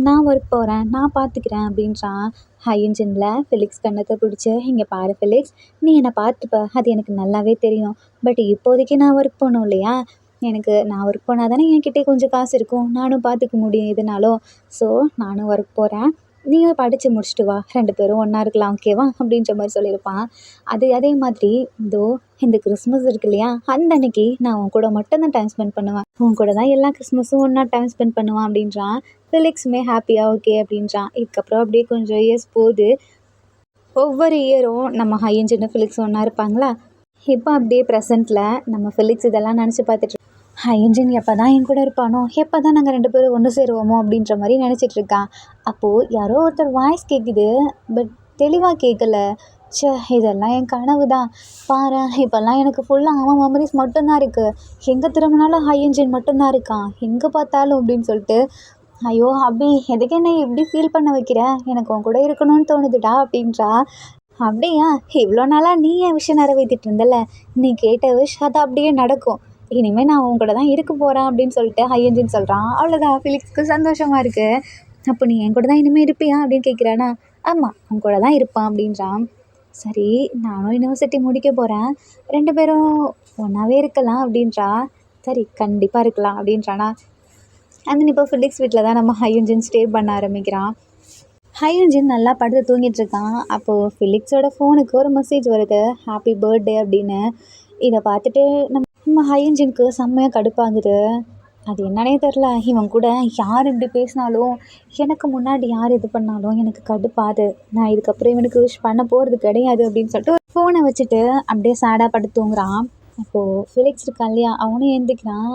நான் ஒர்க் போகிறேன், நான் பார்த்துக்கிறேன் அப்படின்றான். ஹையன்ஜினில் ஃபிலிக்ஸ் கண்ணத்தை பிடிச்சி, இங்கே பாரு ஃபிலிக்ஸ், நீ என்னை பார்த்துப்ப, அது எனக்கு நல்லாவே தெரியும். பட் இப்போதைக்கு நான் ஒர்க் போகணும் இல்லையா, நான் ஒர்க் போனால் தானே என்கிட்டே கொஞ்சம் காசு இருக்கும், நானும் பார்த்துக்க முடியும் எதுனாலும். ஸோ நானும் ஒர்க் போகிறேன், நீயும் படித்து முடிச்சுட்டு வா, 2 பேரும் ஒன்றா இருக்கலாம், ஓகேவா அப்படின்ற மாதிரி சொல்லியிருப்பான். அதே மாதிரி இந்த கிறிஸ்மஸ் இருக்கு இல்லையா, அந்த அன்னைக்கு நான் உன் கூட மட்டும்தான் டைம் ஸ்பெண்ட் பண்ணுவேன், உன் கூட தான் எல்லா கிறிஸ்மஸும் ஒன்றா டைம் ஸ்பெண்ட் பண்ணுவான் அப்படின்றான். ஃபிலிக்ஸுமே ஹாப்பியாக ஓகே அப்படின்றான். இதுக்கப்புறம் அப்படியே கொஞ்சம் இயர்ஸ் போகுது. ஒவ்வொரு இயரும் நம்ம ஹையன்ஜின் ஃபிலிக்ஸ் ஒன்றா இருப்பாங்களா. இப்போ அப்படியே ப்ரெசண்ட்டில் நம்ம ஃபிலிக்ஸ் இதெல்லாம் நினச்சி பார்த்துட்டு, ஹையன்ஜின் எப்போ தான் என் கூட இருப்பானோ, எப்போ தான் நாங்கள் 2 பேரும் ஒன்று சேருவோமோ அப்படின்ற மாதிரி நினச்சிட்ருக்கான். அப்போது யாரோ ஒருத்தர் வாய்ஸ் கேட்குது, பட் தெளிவாக கேட்கல. இதெல்லாம் என் கனவு தான் பாரு, இப்போல்லாம் எனக்கு ஃபுல்லாக அவன் மெமரிஸ் மட்டும்தான் இருக்குது, எங்கே திரும்பினாலும் ஹையன்ஜின் மட்டும்தான் இருக்கான், எங்கே பார்த்தாலும் அப்படின்னு சொல்லிட்டு, ஐயோ அபி எதுக்கு என்ன இப்படி ஃபீல் பண்ண வைக்கிற, எனக்கு உன் கூட இருக்கணும்னு தோணுதுடா அப்படின்றா. அப்படியா, இவ்வளோ நாளாக நீ என் விஷயம் நிறைவேற்றிட்டு இருந்தல, நீ கேட்ட விஷ் அது அப்படியே நடக்கும், இனிமேல் நான் உன் கூட தான் இருக்க போகிறேன் அப்படின்னு சொல்லிட்டு ஹையன்ஜின் சொல்கிறான். அவ்வளோதான், ஃபிலிக்ஸ்க்கு சந்தோஷமாக இருக்குது. அப்போ நீ என் கூட தான் இனிமேல் இருப்பியா அப்படின்னு கேட்குறானா. ஆமாம், உன் கூட தான் இருப்பான் அப்படின்றான். சரி, நானும் யூனிவர்சிட்டி முடிக்க போகிறேன், 2 பேரும் ஒன்றாவே இருக்கலாம் அப்படின்றா. சரி, கண்டிப்பாக இருக்கலாம் அப்படின்றானா. இப்போ ஃபிலிக்ஸ் வீட்டில் தான் நம்ம ஹையன்ஜின் ஸ்டே பண்ண ஆரம்பிக்கிறான். ஹையன்ஜின் நல்லா படுத்து தூங்கிட்டு இருக்கான். அப்போது ஃபிலிக்ஸோட ஃபோனுக்கு ஒரு மெசேஜ் வருது, ஹாப்பி பர்த்டே அப்படின்னு. இதை பார்த்துட்டு நம்ம ஹையன்ஜினுக்கு செம்மையாக கடுப்பாகுது. அது என்னன்னே தெரில, இவன் கூட யார் இப்படி பேசினாலும், எனக்கு முன்னாடி யார் இது பண்ணாலும் எனக்கு கடுப்பாது, நான் இதுக்கப்புறம் இவனுக்கு விஷ் பண்ண போகிறது கிடையாது அப்படின்னு சொல்லிட்டு ஃபோனை வச்சுட்டு அப்படியே சேடாக படுத்து தூங்குறான். அப்போது ஃபிலிக்ஸ் இருக்கான் இல்லையா, அவனும் எழுந்திக்கிறான்.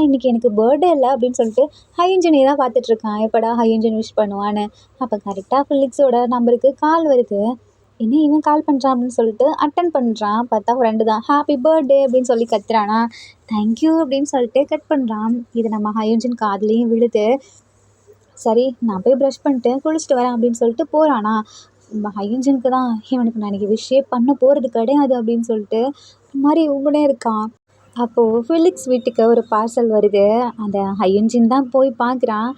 இன்றைக்கி எனக்கு பர்த்டே இல்லை அப்படின்னு சொல்லிட்டு ஹையன்ஜினை தான் பார்த்துட்ருக்கான், எப்படா ஹையன்ஜின் விஷ் பண்ணுவான்னு. அப்போ கரெக்டாக ஃபிலிக்ஸோட நம்பருக்கு கால் வருது. என்ன இவன் கால் பண்ணுறான் அப்படின்னு சொல்லிட்டு அட்டன் பண்ணுறான். பார்த்தா ஃப்ரெண்டு தான். ஹாப்பி பர்த்டே அப்படின்னு சொல்லி கத்துறானா. தேங்க்யூ அப்படின்னு சொல்லிட்டு கட் பண்ணுறான். இது நம்ம ஹையன்ஜின் காதுலேயும் விழுது. சரி, நான் போய் ப்ரஷ் பண்ணிட்டு குளிச்சுட்டு வரேன் அப்படின்னு சொல்லிட்டு போகிறானா. நம்ம ஹையன்ஜினுக்கு தான் இவனுக்கு நான் இன்றைக்கி விஷயே பண்ண போகிறது கிடையாது அப்படின்னு சொல்லிட்டு மாதிரி உங்கனே இருக்கான். அப்போது ஃபிலிக்ஸ் வீட்டுக்கு ஒரு பார்சல் வருது. அந்த ஹையன்ஜின் தான் போய் பார்க்குறான்.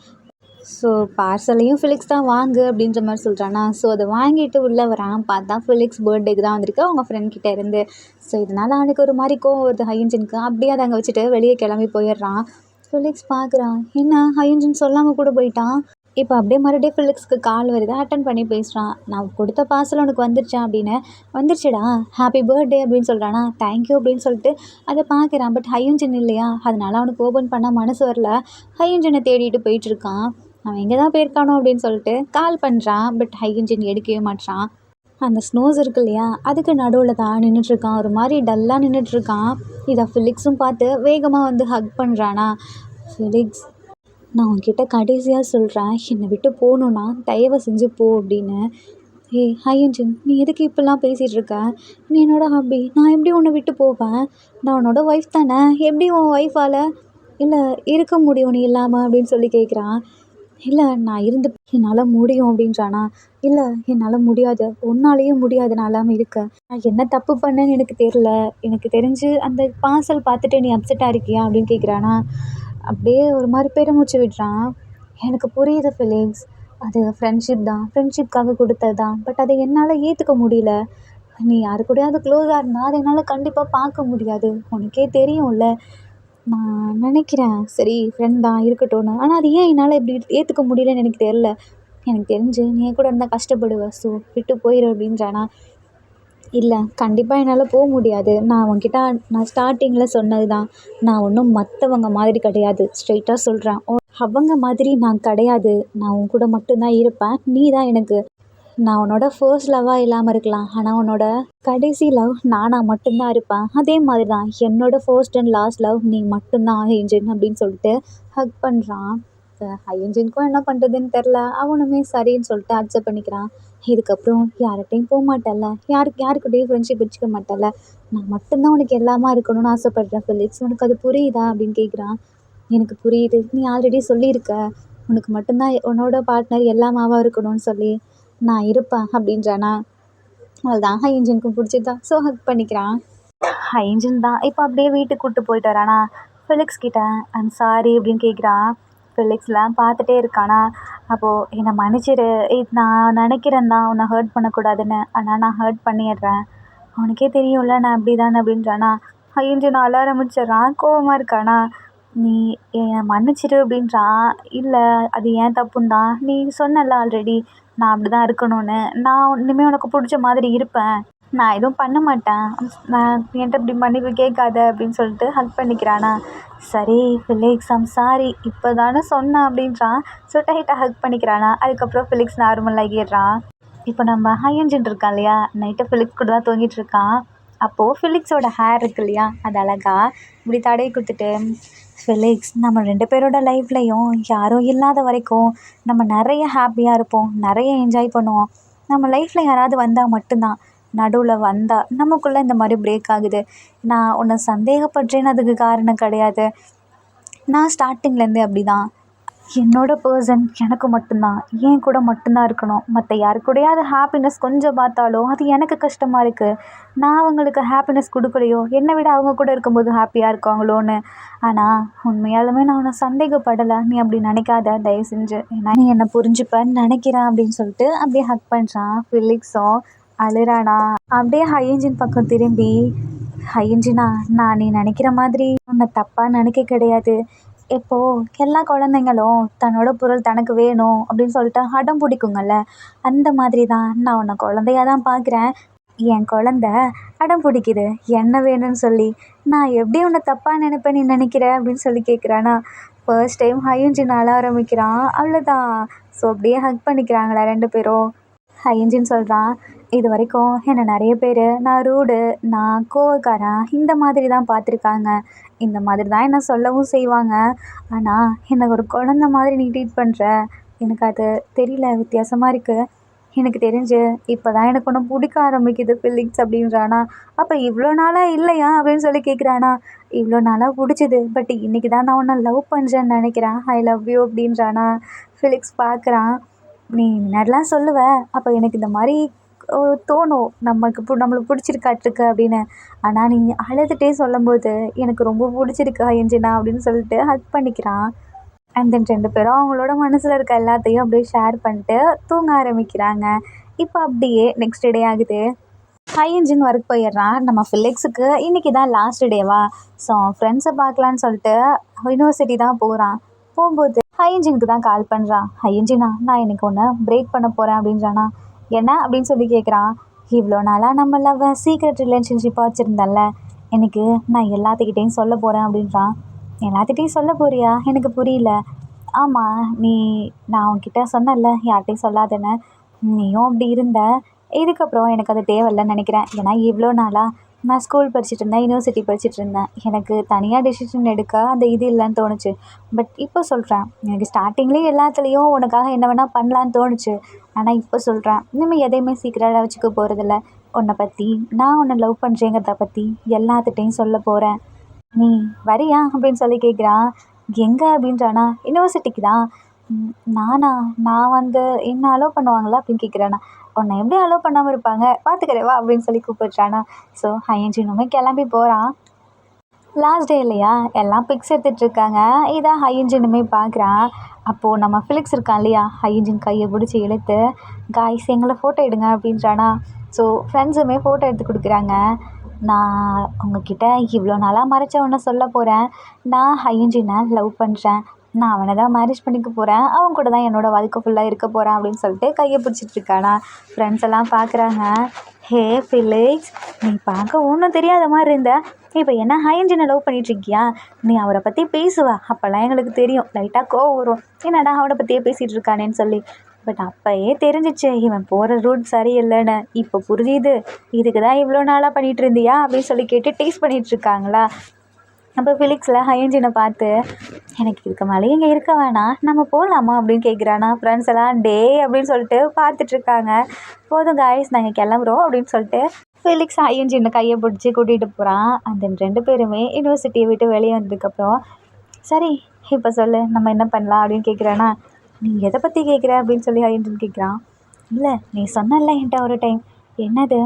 ஸோ பார்சலையும் ஃபிலிக்ஸ் தான் வாங்கு அப்படின்ற மாதிரி சொல்கிறானா. ஸோ அதை வாங்கிட்டு உள்ளே வரான். பார்த்தா ஃபிலிக்ஸ் பர்த்டேக்கு தான் வந்திருக்கு அவங்க ஃப்ரெண்ட் கிட்டே இருந்து. ஸோ இதனால் அவனுக்கு ஒரு மாதிரி கோவம் வருது ஹையன்ஜினுக்கு. அப்படியே அதை அங்கே வச்சுட்டு வெளியே கிளம்பி போயிடுறான். ஃபிலிக்ஸ் பார்க்குறான், என்ன ஹையன்ஜின் சொல்லாமல் கூட போயிட்டான். இப்போ அப்படியே மறுபடியும் ஃபிலிக்ஸ்க்கு கால் வருது. அட்டன் பண்ணி பேசுகிறான். நான் கொடுத்த பார்சல் உனக்கு வந்துருச்சா அப்படின்னு. வந்துருச்சுடா, ஹாப்பி பர்த்டே அப்படின்னு சொல்கிறானா. தேங்க்யூ அப்படின்னு சொல்லிட்டு அதை பார்க்குறான். பட் ஹையன்ஜின் இல்லையா, அதனால அவனுக்கு ஓப்பன் பண்ண மனசு வரல. ஹையன்ஜினை தேடிட்டு போயிட்டுருக்கான். அவன் எங்கே தான் போயிருக்கானோ அப்படின்னு சொல்லிட்டு கால் பண்ணுறான். பட் ஹையன்ஜின் எடுக்கவே மாட்டான். அந்த ஸ்னோஸ் இருக்கு இல்லையா, அதுக்கு நடுவில் தான் நின்றுட்டுருக்கான். ஒரு மாதிரி டல்லாக நின்றுட்டுருக்கான். இதை ஃபிலிக்ஸும் பார்த்து வேகமாக வந்து ஹக் பண்ணுறானா. ஃபிலிக்ஸ், நான் உன்கிட்ட கடைசியாக சொல்கிறேன், என்னை விட்டு போகணுன்னா தயவு செஞ்சு போ அப்படின்னு. ஹையன்ஜின், நீ எதுக்கு இப்படிலாம் பேசிகிட்டு இருக்க, நீ என்னோட ஹாபி, நான் எப்படி உன்னை விட்டு போவேன், நான் உன்னோட ஒய்ஃப் தானே, எப்படி உன் ஒய்ஃபால் இல்லை இருக்க முடியும் நீ இல்லாமல் அப்படின்னு சொல்லி கேட்குறான். இல்லை, நான் இருந்து என்னால் முடியும் அப்படின்றானா. இல்லை, என்னால் முடியாது, உன்னாலேயும் முடியாது நான் இல்லாமல் இருக்க. நான் என்ன தப்பு பண்ணேன்னு எனக்கு தெரில, எனக்கு தெரிஞ்சு அந்த பார்சல் பார்த்துட்டு நீ அப்செட்டாக இருக்கியா அப்படின்னு கேட்குறானா. அப்படியே ஒரு மாதிரி பெருமூச்சு விடுறான். எனக்கு புரியுது ஃபிலிக்ஸ், அது ஃப்ரெண்ட்ஷிப் தான், ஃப்ரெண்ட்ஷிப்காக கொடுத்தது தான். பட் அதை என்னால் ஏற்றுக்க முடியல. நீ யாரு கூடயாவது க்ளோஸாக இருந்தால் அதை என்னால் கண்டிப்பாக பார்க்க முடியாது, உனக்கே தெரியும்ல. நான் நினைக்கிறேன் சரி ஃப்ரெண்ட் தான் இருக்கட்டும்னு, ஆனால் அது ஏன் என்னால் இப்படி ஏற்றுக்க முடியலன்னு எனக்கு தெரில. எனக்கு தெரிஞ்சு நீ என் கூட இருந்தால் கஷ்டப்படுவேன், ஸோ விட்டு போயிடு அப்படின்றானா. இல்லை, கண்டிப்பாக என்னால் போக முடியாது. நான் ஸ்டார்டிங்கில் சொன்னது தான், நான் ஒன்றும் மற்றவங்க மாதிரி கிடையாது, ஸ்ட்ரெயிட்டாக சொல்கிறேன். அவங்க மாதிரி நான் கிடையாது, நான் உன் கூட மட்டும்தான் இருப்பேன், நீ தான் எனக்கு நான் உன்னோட ஃபர்ஸ்ட் லவ்வாக இல்லாமல் இருக்கலாம், ஆனால் உன்னோட கடைசி லவ் நானாக மட்டும்தான் இருப்பேன். அதே மாதிரி தான் என்னோட ஃபர்ஸ்ட் அண்ட் லாஸ்ட் லவ் நீ மட்டும்தான் ஏஞ்சல் அப்படின்னு சொல்லிட்டு ஹக் பண்ணுறான். ஐயன்ஜினுக்கும் என்ன பண்ணுறதுன்னு தெரில. அவனுமே சரின்னு சொல்லிட்டு அக்செப்ட் பண்ணிக்கிறான். இதுக்கப்புறம் யார்கிட்டையும் போக மாட்டேல்ல, யாருக்கிட்டையும் ஃப்ரெண்ட்ஷிப் வச்சுக்க மாட்டேல்ல, நான் மட்டும்தான் உனக்கு எல்லாமா இருக்கணும்னு ஆசைப்பட்றேன் ஃபெலிக்ஸ், உனக்கு அது புரியுதா அப்படின்னு கேட்குறான். எனக்கு புரியுது, நீ ஆல்ரெடி சொல்லியிருக்க உனக்கு மட்டும்தான் உன்னோட பார்ட்னர் எல்லாமாவாக இருக்கணும்னு சொல்லி. நான் இருப்பேன் அப்படின்றானா. அவள்தான் ஹையன்ஜினுக்கும் பிடிச்சிருந்தா. ஸோ ஹக் பண்ணிக்கிறான். ஹையன்ஜின் தான் இப்போ அப்படியே வீட்டுக்கு கூப்பிட்டு போயிட்டு வரானா. ஃபெலிக்ஸ் கிட்ட ஐம் சாரி அப்படின்னு கேட்குறான். ஃபெலிக்ஸ்லாம் பார்த்துட்டே இருக்கானா. அப்போது என்னை மன்னிச்சிரு, இது நான் நினைக்கிறேன் தான் உன்னை ஹர்ட் பண்ணக்கூடாதுன்னு, ஆனால் நான் ஹர்ட் பண்ணிடுறேன், உனக்கே தெரியும்ல நான் அப்படி தானே அப்படின்றானா. ஹையன்ஜின் அழ ஆரம்பிச்சிடுறான். கோவமாக இருக்கானா. நீ என்னை மன்னிச்சிரு அப்படின்றான். இல்லை அது ஏன் தப்புன்னு தான், நீ சொன்னல ஆல்ரெடி நான் அப்படி தான் இருக்கணும்னு, நான் இனிமேல் உனக்கு பிடிச்ச மாதிரி இருப்பேன், நான் எதுவும் பண்ண மாட்டேன், நான் என்கிட்ட இப்படி மன்னிப்பு கேட்காத அப்படின்னு சொல்லிட்டு ஹக் பண்ணிக்கிறானா. சரி ஃபிலிக்ஸ் ஐம் சாரி இப்போ தானே சொன்னேன் அப்படின்றான். ஸோ டைட்டாக ஹக் பண்ணிக்கிறானா. அதுக்கப்புறம் ஃபிலிக்ஸ் நார்மல் ஆகிடுறான். இப்போ நம்ம ஹையன்ஜின் இருக்கான் இல்லையா, நைட்டு ஃபிலிக்ஸ் கூட தான் தூங்கிட்டு இருக்கான். அப்போது ஃபிலிக்ஸோட ஹேர் இருக்கு இல்லையா, அது அழகாக இப்படி தடவி கொடுத்துட்டு, ஃபிலிக்ஸ் நம்ம 2 பேரோட லைஃப்லையும் யாரும் இல்லாத வரைக்கும் நம்ம நிறைய ஹாப்பியாக இருப்போம், நிறைய என்ஜாய் பண்ணுவோம். நம்ம லைஃப்பில் யாராவது வந்தால் மட்டும்தான், நடுவில் வந்தால் நமக்குள்ளே இந்த மாதிரி பிரேக் ஆகுது. நான் உன்னை சந்தேகப்படுறேன்னு அதுக்கு காரணம் கிடையாது. நான் ஸ்டார்டிங்லேருந்தே அப்படி தான். என்னோட பர்சன் எனக்கு மட்டும்தான், என் கூட மட்டும்தான் இருக்கணும். மற்ற யாரு கூடயாவது ஹாப்பினஸ் கொஞ்சம் பார்த்தாலும் அது எனக்கு கஷ்டமாக இருக்குது. நான் அவங்களுக்கு ஹாப்பினஸ் கொடுக்கலையோ, என்னை விட அவங்க கூட இருக்கும்போது ஹாப்பியாக இருக்காங்களோன்னு. ஆனால் உண்மையாலுமே நான் உன்னை சந்தேகப்படலை, நீ அப்படி நினைக்காத தயவு செஞ்சு, ஏன்னா நீ என்னை புரிஞ்சுப்பேன்னு நினைக்கிறேன் அப்படின்னு சொல்லிட்டு அப்படியே ஹக் பண்ணுறான். ஃபிலிக்ஸும் அழுறானா. அப்படியே ஹையன்ஜின் பக்கம் திரும்பி, ஹையன்ஜினா நான் நீ நினைக்கிற மாதிரி உன்னை தப்பாக நினைக்க கிடையாது. இப்போது எல்லா குழந்தைங்களும் தன்னோட பொருள் தனக்கு வேணும் அப்படின்னு சொல்லிட்டு அடம் பிடிக்குங்கள்ல, அந்த மாதிரி தான் நான் உன்னை குழந்தையாக தான் பார்க்குறேன். என் குழந்த அடம் பிடிக்குது என்ன வேணும்னு சொல்லி, நான் எப்படி உன்னை தப்பாக நினைப்பேன் நீ நினைக்கிற அப்படின்னு சொல்லி கேட்குறானா. ஃபர்ஸ்ட் டைம் ஹையன்ஜின் அழ ஆரம்பிக்கிறான். அவ்வளோதான். ஸோ அப்படியே ஹக் பண்ணிக்கிறாங்களா 2 பேரும். ஹையன்ஜின் சொல்கிறான், இது வரைக்கும் என்னை நிறைய பேர் நான் ரூடு, நான் கோவக்காரன் இந்த மாதிரி தான் பார்த்துருக்காங்க, இந்த மாதிரி தான் என்ன சொல்லவும் செய்வாங்க. ஆனால் என்னை ஒரு குழந்த மாதிரி நீ ட்ரீட் பண்ணுற, எனக்கு அது தெரியல, வித்தியாசமாக இருக்குது. எனக்கு தெரிஞ்சு இப்போ தான் எனக்கு ஒன்று பிடிக்க ஆரம்பிக்குது ஃபிலிக்ஸ் அப்படின்றானா. அப்போ இவ்வளோ நாளாக இல்லையா அப்படின்னு சொல்லி கேட்குறானா. இவ்வளோ நாளாக பிடிச்சிது, பட் இன்றைக்கி தான் நான் உன்னை லவ் பண்ணுறேன்னு நினைக்கிறேன், ஐ லவ் யூ அப்படின்றானா. ஃபிலிக்ஸ் பார்க்குறான். நீ முன்னாடிலாம் சொல்லுவ, அப்போ எனக்கு இந்த மாதிரி தோணும், நம்மளுக்கு பிடிச்சிருக்காட்ருக்கு அப்படின்னு. ஆனால் நீ அழுதுகிட்டே சொல்லும்போது எனக்கு ரொம்ப பிடிச்சிருக்கு ஹையன்ஜினா அப்படின்னு சொல்லிட்டு ஹக் பண்ணிக்கிறான். அண்ட் தென் 2 பேரும் அவங்களோட மனசில் இருக்க எல்லாத்தையும் அப்படியே ஷேர் பண்ணிட்டு தூங்க ஆரம்பிக்கிறாங்க. இப்போ அப்படியே நெக்ஸ்ட் டே ஆகுது. ஹையன்ஜின் ஒர்க் போயிடுறான். நம்ம ஃபிலிக்ஸுக்கு இன்றைக்கி தான் லாஸ்ட் டேவா, ஸோ ஃப்ரெண்ட்ஸை பார்க்கலான்னு சொல்லிட்டு யூனிவர்சிட்டி தான் போகிறான். போகும்போது ஹையன்ஜினுக்கு தான் கால் பண்ணுறான். ஹையன்ஜினா நான் இன்றைக்கி ஒன்று பிரேக் பண்ண போகிறேன் அப்படின்றானா. என்ன அப்படின்னு சொல்லி கேட்குறான். இவ்வளோ நாளாக நம்ம லவ்வை சீக்ரெட் ரிலேஷன்ஷிப்பாக வச்சுருந்தேன்ல, எனக்கு நான் எல்லாத்துக்கிட்டேயும் சொல்ல போகிறேன் அப்படின்றான். எல்லாத்துக்கிட்டையும் சொல்ல போறியா, எனக்கு புரியல. ஆமாம், நான் உன்கிட்ட சொன்னேன்ல யார்கிட்டையும் சொல்லாதேன்னு, நீயும் அப்படி இருந்த. இதுக்கப்புறம் எனக்கு அது தேவையில்லைன்னு நினைக்கிறேன். ஏன்னா இவ்வளோ நாளாக நான் ஸ்கூல் படிச்சுட்டு இருந்தேன், யூனிவர்சிட்டி படிச்சுட்டு இருந்தேன், எனக்கு தனியாக டெசிஷன் எடுக்க அந்த இது இல்லைன்னு தோணுச்சு. பட் இப்போ சொல்கிறேன், எனக்கு ஸ்டார்டிங்லேயே எல்லாத்துலேயும் உனக்காக என்ன வேணால் பண்ணலான்னு தோணுச்சு. ஆனால் இப்போ சொல்கிறேன், இனிமேல் எதையுமே சீக்கிரட்டாக வச்சுக்க போகிறதில்ல. உன்னை பற்றி, நான் உன்னை லவ் பண்ணுறேங்கிறத பற்றி எல்லாத்துட்டையும் சொல்ல போகிறேன். நீ வரியா அப்படின்னு சொல்லி கேட்குறான். எங்கே அப்படின்றானா. யூனிவர்சிட்டிக்கு தான். நானா, நான் வந்து என்ன அலோவ் பண்ணுவாங்களா அப்படின்னு கேட்குறானா. உன்னை எப்படி அலோவ் பண்ணாமல் இருப்பாங்க, பார்த்துக்கிறேவா அப்படின்னு சொல்லி கூப்பிட்றானா. ஸோ ஹையன்ஜினுமே கிளம்பி போகிறான். லாஸ்ட் டே இல்லையா, எல்லாம் பிக்ஸ் எடுத்துகிட்ருக்காங்க. இதான் ஹையன்ஜினுமே பார்க்குறான். அப்போது நம்ம ஃபிலிக்ஸ் இருக்கான் இல்லையா, ஹையன்ஜின் கையை பிடிச்சி இழுத்து, காய்ஸ் எங்களை ஃபோட்டோ எடுங்க அப்படின்றானா. ஸோ ஃப்ரெண்ட்ஸுமே ஃபோட்டோ எடுத்து கொடுக்குறாங்க. நான் உங்ககிட்ட இவ்வளோ நாளாக மறைச்ச ஒன்று சொல்ல போகிறேன். நான் ஹையன்ஜினை லவ் பண்ணுறேன், நான் அவனை தான் மேரேஜ் பண்ணிக்க போகிறேன், அவன் கூட தான் என்னோடய வாழ்க்கை ஃபுல்லாக இருக்க போகிறேன் அப்படின்னு சொல்லிட்டு கையை பிடிச்சிட்ருக்கானா. ஃப்ரெண்ட்ஸ் எல்லாம் பார்க்குறாங்க. ஹே ஃபிலிக்ஸ், நீ பார்க்க ஒன்றும் தெரியாத மாதிரி இருந்த, இப்போ என்ன ஹையன்ஜினை லவ் பண்ணிகிட்ருக்கியா, நீ அவரை பற்றி பேசுவா, அப்போல்லாம் எங்களுக்கு தெரியும், லைட்டாக கோவம் வரும், என்னடா அவனை பற்றியே பேசிகிட்டு இருக்கானேன்னு சொல்லி. பட் அப்பயே தெரிஞ்சிச்சு இவன் போகிற ரூட் சரியில்லைன்னு. இப்போ புரியுது, இதுக்கு தான் இவ்வளோ நாளாக பண்ணிகிட்டு இருந்தியா அப்படின்னு சொல்லி கேட்டு டீஸ் பண்ணிகிட்டு இருக்காங்களா. அப்போ ஃபிலிக்ஸில் ஹையன்ஜினை பார்த்து, எனக்கு இதுக்கு மேலே இங்கே இருக்க வேணாம், நம்ம போகலாமா அப்படின்னு கேட்குறானா. ஃப்ரெண்ட்ஸ் எல்லாம் டே அப்படின்னு சொல்லிட்டு பார்த்துட்ருக்காங்க. போதும் காய்ஸ் நாங்கள் கிளம்புறோம் அப்படின்னு சொல்லிட்டு ஃபெலிக்ஸ் ஹையன்ஜினை கையை பிடிச்சி கூட்டிகிட்டு போகிறான். அந்த 2 பேருமே யூனிவர்சிட்டியை விட்டு வெளியே வந்ததுக்கப்புறம், சரி இப்போ சொல்லு நம்ம என்ன பண்ணலாம் அப்படின்னு கேட்குறானா. நீ எதை பற்றி கேட்குற அப்படின்னு சொல்லி ஹையன்ஜின் கேட்குறான். இல்லை நீ சொன்னல என்கிட்ட ஒரு டைம். என்னது?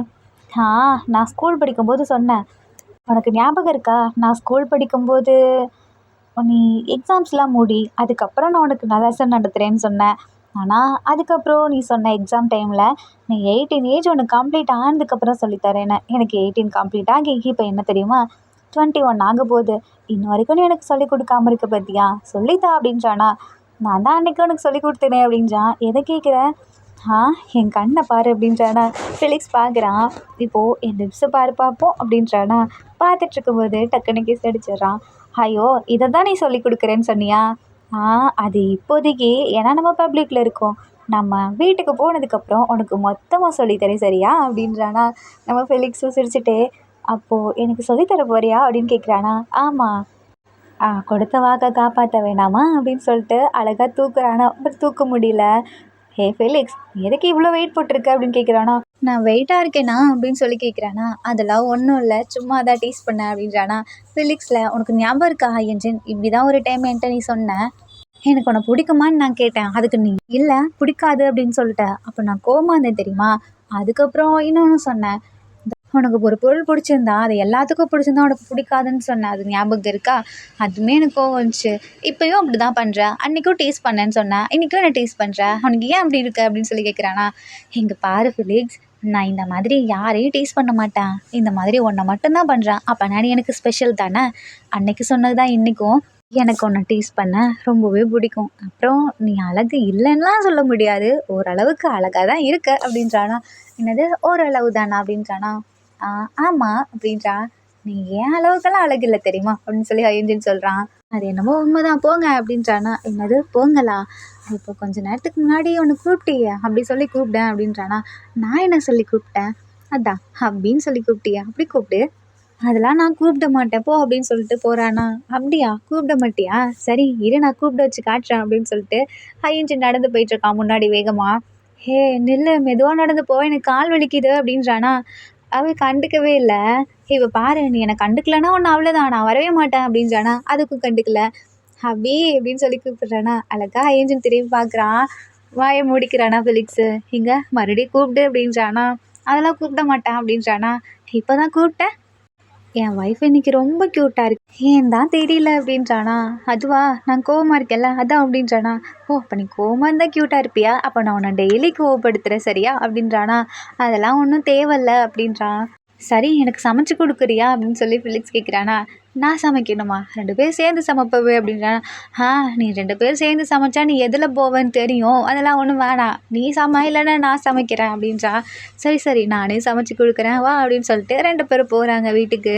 நான் ஸ்கூல் படிக்கும்போது சொன்னேன், உனக்கு ஞாபகம் இருக்கா? நான் ஸ்கூல் படிக்கும்போது நீ எக்ஸாம்ஸ்லாம் மூடி அதுக்கப்புறம் நான் உனக்கு நான் லெசன் நடத்துகிறேன்னு சொன்னேன். ஆனால் அதுக்கப்புறம் நீ சொன்ன எக்ஸாம் டைமில் நீ 18 ஏஜ் உனக்கு கம்ப்ளீட் ஆனதுக்கப்புறம் சொல்லித்தரேன்னு. எனக்கு 18 கம்ப்ளீட் ஆகி இப்போ என்ன தெரியுமா, 21 ஆக போகுது. இன்ன வரைக்கும் நீ எனக்கு சொல்லிக் கொடுக்காம இருக்க பார்த்தியா, சொல்லித்தா அப்படின்றானா. நான் தான் அன்றைக்கி உனக்கு சொல்லி கொடுத்தேனே அப்படின்றான். எதை கேட்குற? என் கண்ணை பாரு அப்படின்றானா. ஃபெலிக்ஸ் பார்க்குறான். இப்போது என் லிப்ஸை பாரு பார்ப்போம் அப்படின்றானா. பார்த்துட்ருக்கும்போது டக்குன்னு கிஸ் அடிச்சிடுறான். ஐயோ இதை தான் நீ சொல்லி கொடுக்குறேன்னு சொன்னியா? அது இப்போதைக்கு, ஏன்னா நம்ம பப்ளிக்கில் இருக்கோம், நம்ம வீட்டுக்கு போனதுக்கப்புறம் உனக்கு மொத்தமாக சொல்லித்தரேன் சரியா அப்படின்றானா. நம்ம ஃபெலிக்ஸும் சிரிச்சுட்டே, அப்போது எனக்கு சொல்லித்தர போறியா அப்படின்னு கேட்குறானா. ஆமாம். கொடுத்த வாக்கை காப்பாற்ற வேணாமா அப்படின்னு சொல்லிட்டு அழகாக தூக்குறானா. பட் தூக்க முடியல. ஹே ஃபெலிக்ஸ் எதுக்கு இவ்வளோ வெயிட் போட்டிருக்க அப்படின்னு கேட்குறானா. நான் வெயிட்டாக இருக்கேனா அப்படின்னு சொல்லி கேட்குறானா. அதெல்லாம் ஒன்றும் இல்லை, சும்மா தான் டீஸ் பண்ணேன் அப்படின்றானா. ஃபெலிக்ஸில் உனக்கு ஞாபகம் இருக்கா ஹையன்ஜின், இப்படி தான் ஒரு டைம் என்கிட்ட நீ சொன்ன, எனக்கு உன்னை பிடிக்குமான்னு நான் கேட்டேன். அதுக்கு நீ இல்லை பிடிக்காது அப்படின்னு சொல்லிட்டேன். அப்போ நான் கோவமா இருந்தேன் தெரியுமா. அதுக்கப்புறம் இன்னொன்று சொன்னேன், உனக்கு ஒரு பொருள் பிடிச்சிருந்தா அது எல்லாத்துக்கும் பிடிச்சிருந்தா உனக்கு பிடிக்காதுன்னு சொன்னேன், அது ஞாபகம் இருக்கா? அதுவுமே எனக்கு கோவம் வந்துச்சு. இப்போயும் அப்படி தான் பண்ணுறேன். அன்றைக்கும் டேஸ்ட் பண்ணேன்னு சொன்னேன், இன்றைக்கும் என்ன டேஸ்ட் பண்ணுறேன், உனக்கு ஏன் அப்படி இருக்கு அப்படின்னு சொல்லி கேட்குறானா. இங்கே பாரு ஃபிலிக்ஸ், நான் இந்த மாதிரி யாரையும் டேஸ்ட் பண்ண மாட்டேன், இந்த மாதிரி ஒன்றை மட்டும்தான் பண்ணுறேன். அப்போ நான் எனக்கு ஸ்பெஷல் தானே. அன்னைக்கு சொன்னது தான் இன்றைக்கும் எனக்கு ஒன்றை டேஸ்ட் பண்ண ரொம்பவே பிடிக்கும். அப்புறம் நீ அழகு இல்லைன்னுலாம் சொல்ல முடியாது, ஓரளவுக்கு அழகாக தான் இருக்க அப்படின்றானா. என்னது ஓரளவு தானா அப்படின்றானா. ஆமாம் அப்படின்றா. நீ ஏன் அளவுக்கெல்லாம் அழகு இல்லை தெரியுமா அப்படின்னு சொல்லி ஹையன்ஜின் சொல்கிறான். அது என்னமோ உண்மைதான் போங்க அப்படின்றானா. என்னது போங்களா? இப்போ கொஞ்ச நேரத்துக்கு முன்னாடி ஒன்று கூப்பிட்டியா அப்படி சொல்லி கூப்பிட்டேன் அப்படின்றானா. நான் என்ன சொல்லி கூப்பிட்டேன்? அதான் அப்படின்னு சொல்லி கூப்பிட்டியா, அப்படி கூப்பிட்டு. அதெல்லாம் நான் கூப்பிட மாட்டேன் போ அப்படின்னு சொல்லிட்டு போகிறானா. அப்படியா, கூப்பிட மாட்டியா? சரி இரு நான் கூப்பிட வச்சு காட்டுறேன் அப்படின்னு சொல்லிட்டு ஹையன்ஜின் நடந்து போயிட்டுருக்கான் முன்னாடி வேகமாக. ஹே நில்லு, மெதுவாக நடந்து போ, எனக்கு கால் வலிக்குது அப்படின்றானா. அவள் கண்டுக்கவே இல்லை. இப்போ பாரு நீ என்னை கண்டுக்கலன்னா ஒன்று அவ்வளோதான், நான் வரவே மாட்டேன் அப்படின்றானா. அதுக்கும் கண்டுக்கல. ஹபி அப்படின்னு சொல்லி கூப்பிட்றானா. அழகா ஹையன்ஜின் திரும்பி பார்க்குறான். வாயை மூடிக்கிறானா ஃபெலிக்ஸு. இங்கே மறுபடியும் கூப்பிடு அப்படின்றானா. அதெல்லாம் கூப்பிட மாட்டேன் அப்படின்றானா. இப்போ தான் கூப்பிட்டேன், என் ஒய்ஃப் இன்னைக்கு ரொம்ப க்யூட்டாக இருக்கு, ஏன் தான் தெரியல அப்படின்றானா. அதுவா நான் கோவமாக இருக்கேன்ல அதான் அப்படின்றானா. ஓ அப்போ நீ கோவமாக இருந்தால் க்யூட்டாக இருப்பியா, அப்போ நான் உன்னை டெய்லி கோவப்படுத்துகிறேன் சரியா அப்படின்றானா. அதெல்லாம் ஒன்றும் தேவையில்ல அப்படின்றான். சரி எனக்கு சமைச்சு கொடுக்குறியா அப்படின்னு சொல்லி ஃபிலிக்ஸ் கேட்குறானா. நான் சமைக்கணுமா? 2 பேர் சேர்ந்து சமைப்பவே அப்படின்றானா. நீ 2 பேர் சேர்ந்து சமைச்சா நீ எதில் போவேன்னு தெரியும், அதெல்லாம் ஒன்றும் வேணாம், நீ இல்லைன்னா நான் சமைக்கிறேன் அப்படின்றா. சரி சரி நானே சமைச்சு கொடுக்குறேன் வா அப்படின்னு சொல்லிட்டு 2 பேரும் போகிறாங்க வீட்டுக்கு.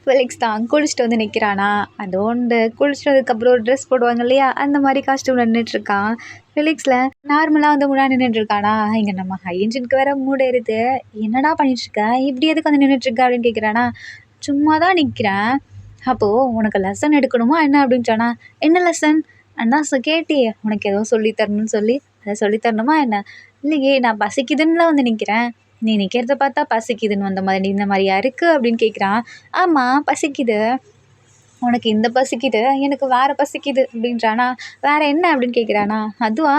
ஃபெலிக்ஸ் தான் குளிச்சுட்டு வந்து நிற்கிறானா. அதோண்டு குளிச்சுட்டு அதுக்கப்புறம் ஒரு ட்ரெஸ் போடுவாங்க இல்லையா, அந்த மாதிரி காஸ்ட்யூமில் நின்றுட்டுருக்கான். ஃபெலிக்ஸில் நார்மலாக வந்து முன்னாடி நின்றுட்டுருக்கானா. இங்கே நம்ம ஹையன்ஜினுக்கு வேறு மூடு ஏறுது. என்னடா பண்ணிட்டுருக்க, இப்படி எதுக்கு வந்து நின்றுட்டுருக்க அப்படின்னு கேட்குறானா. சும்மா தான் நிற்கிறேன். அப்போது உனக்கு லெசன் எடுக்கணுமா என்ன அப்படின்ட்டானா. என்ன லெசன்? அண்ணா கேட்டியே உனக்கு ஏதோ சொல்லித்தரணும்னு சொல்லி, அதை சொல்லித்தரணுமா என்ன? இல்லையே நான் பசிக்குதுன்னுலாம் வந்து நிற்கிறேன், நீ நிற்கிறத பார்த்தா பசிக்குதுன்னு வந்த மாதிரி இந்த மாதிரியா இருக்குது அப்படின்னு கேட்குறான். ஆமாம் பசிக்குது, உனக்கு இந்த பசிக்குது, எனக்கு வேறு பசிக்குது அப்படின்றானா. வேறு என்ன அப்படின்னு கேட்குறானா. அதுவா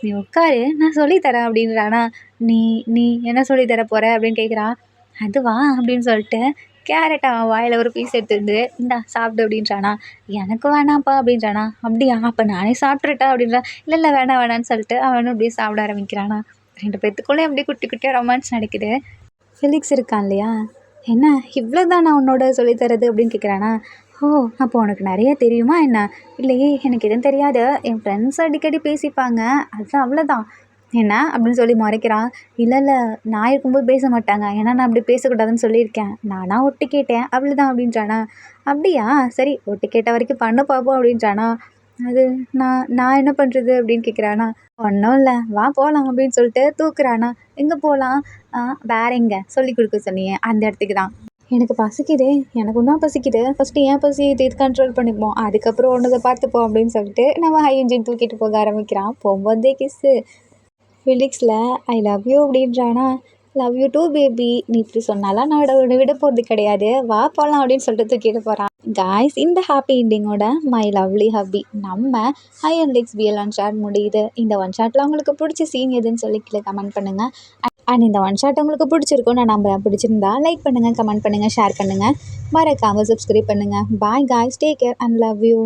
நீ உட்காரு நான் சொல்லித்தரேன் அப்படின்றானா. நீ நீ என்ன சொல்லித்தர போகிற அப்படின்னு கேட்குறான். அதுவா அப்படின்னு சொல்லிட்டு கேரட் அவன் வாயில் ஒரு பீஸ் எடுத்துருந்து இந்தா சாப்பிடு அப்படின்றானா. எனக்கு வேணாம்ப்பா அப்படின்றானா. அப்படியா அப்போ நானே சாப்பிட்றட்டா அப்படின்றான். இல்லை இல்லை வேணாம் வேணான்னு சொல்லிட்டு அவனும் அப்படியே சாப்பிட ஆரம்பிக்கிறானா. 2 பேத்துக்குள்ளே அப்படியே குட்டி குட்டியாக ரொமான்ஸ் நடக்குது. ஃபெலிக்ஸ் இருக்கான் இல்லையா, என்ன இவ்வளோ தான் நான் உன்னோட சொல்லித்தரது அப்படின்னு கேட்குறானா. ஓ அப்போ உனக்கு நிறைய தெரியுமா என்ன? இல்லையே எனக்கு எதுவும் தெரியாது, என் ஃப்ரெண்ட்ஸ் அடிக்கடி பேசிப்பாங்க, அது அவ்வளோதான். என்ன அப்படின்னு சொல்லி முறைக்கிறான். இல்லை இல்லை நான் இருக்கும்போது பேச மாட்டாங்க, ஏன்னா நான் அப்படி பேசக்கூடாதுன்னு சொல்லியிருக்கேன், நானாக ஒட்டு கேட்டேன் அவ்வளோதான் அப்படின்றானா. அப்படியா சரி ஒட்டு கேட்ட வரைக்கும் பண்ண பார்ப்போம் அப்படின்றானா. அது நான் நான் என்ன பண்ணுறது அப்படின்னு கேட்குறானா, ஒன்றும் இல்லை வா போகலாம் அப்படின்னு சொல்லிட்டு தூக்குறானா, எங்கே போகலாம்? வேற எங்கே சொல்லி கொடுக்க சொன்னியே அந்த இடத்துக்கு தான். எனக்கு பசிக்குதே, எனக்கும் தான் பசிக்குது, ஃபஸ்ட்டு ஏன் பசியை இது கண்ட்ரோல் பண்ணிப்போம், அதுக்கப்புறம் ஒன்றதை பார்த்துப்போம் அப்படின்னு சொல்லிட்டு நம்ம ஹை இன்ஜின் தூக்கிட்டு போக ஆரம்பிக்கிறான். போகும்போதே கிஸ்ஸு. ஃபிலிக்ஸில் ஐ லவ் யூ அப்படின்றானா, லவ் யூ டூ பேபி, நீ இப்படி சொன்னாலாம் நான் விட போகிறது கிடையாது, வா போகலாம் அப்படின்னு சொல்லிட்டு தூக்கிட்டு போகிறான். காய்ஸ், இந்த ஹாப்பி எண்டிங்கோட மை லவ்லி ஹப்பி நம்ம ஹை அண்ட் லெக்ஸ் பிஎல் ஒன் ஷாட் முடியுது. இந்த ஒன் ஷாட்டில் உங்களுக்கு பிடிச்ச சீன் எதுன்னு சொல்லி கீழே கமெண்ட் பண்ணுங்கள். அண்ட் இந்த ஒன் ஷாட் உங்களுக்கு பிடிச்சிருக்கும் நான் நம்புறேன். பிடிச்சிருந்தா லைக் பண்ணுங்கள், கமெண்ட் பண்ணுங்கள், ஷேர் பண்ணுங்கள், மறக்காமல் சப்ஸ்கிரைப் பண்ணுங்கள். Bye guys, take care and love you.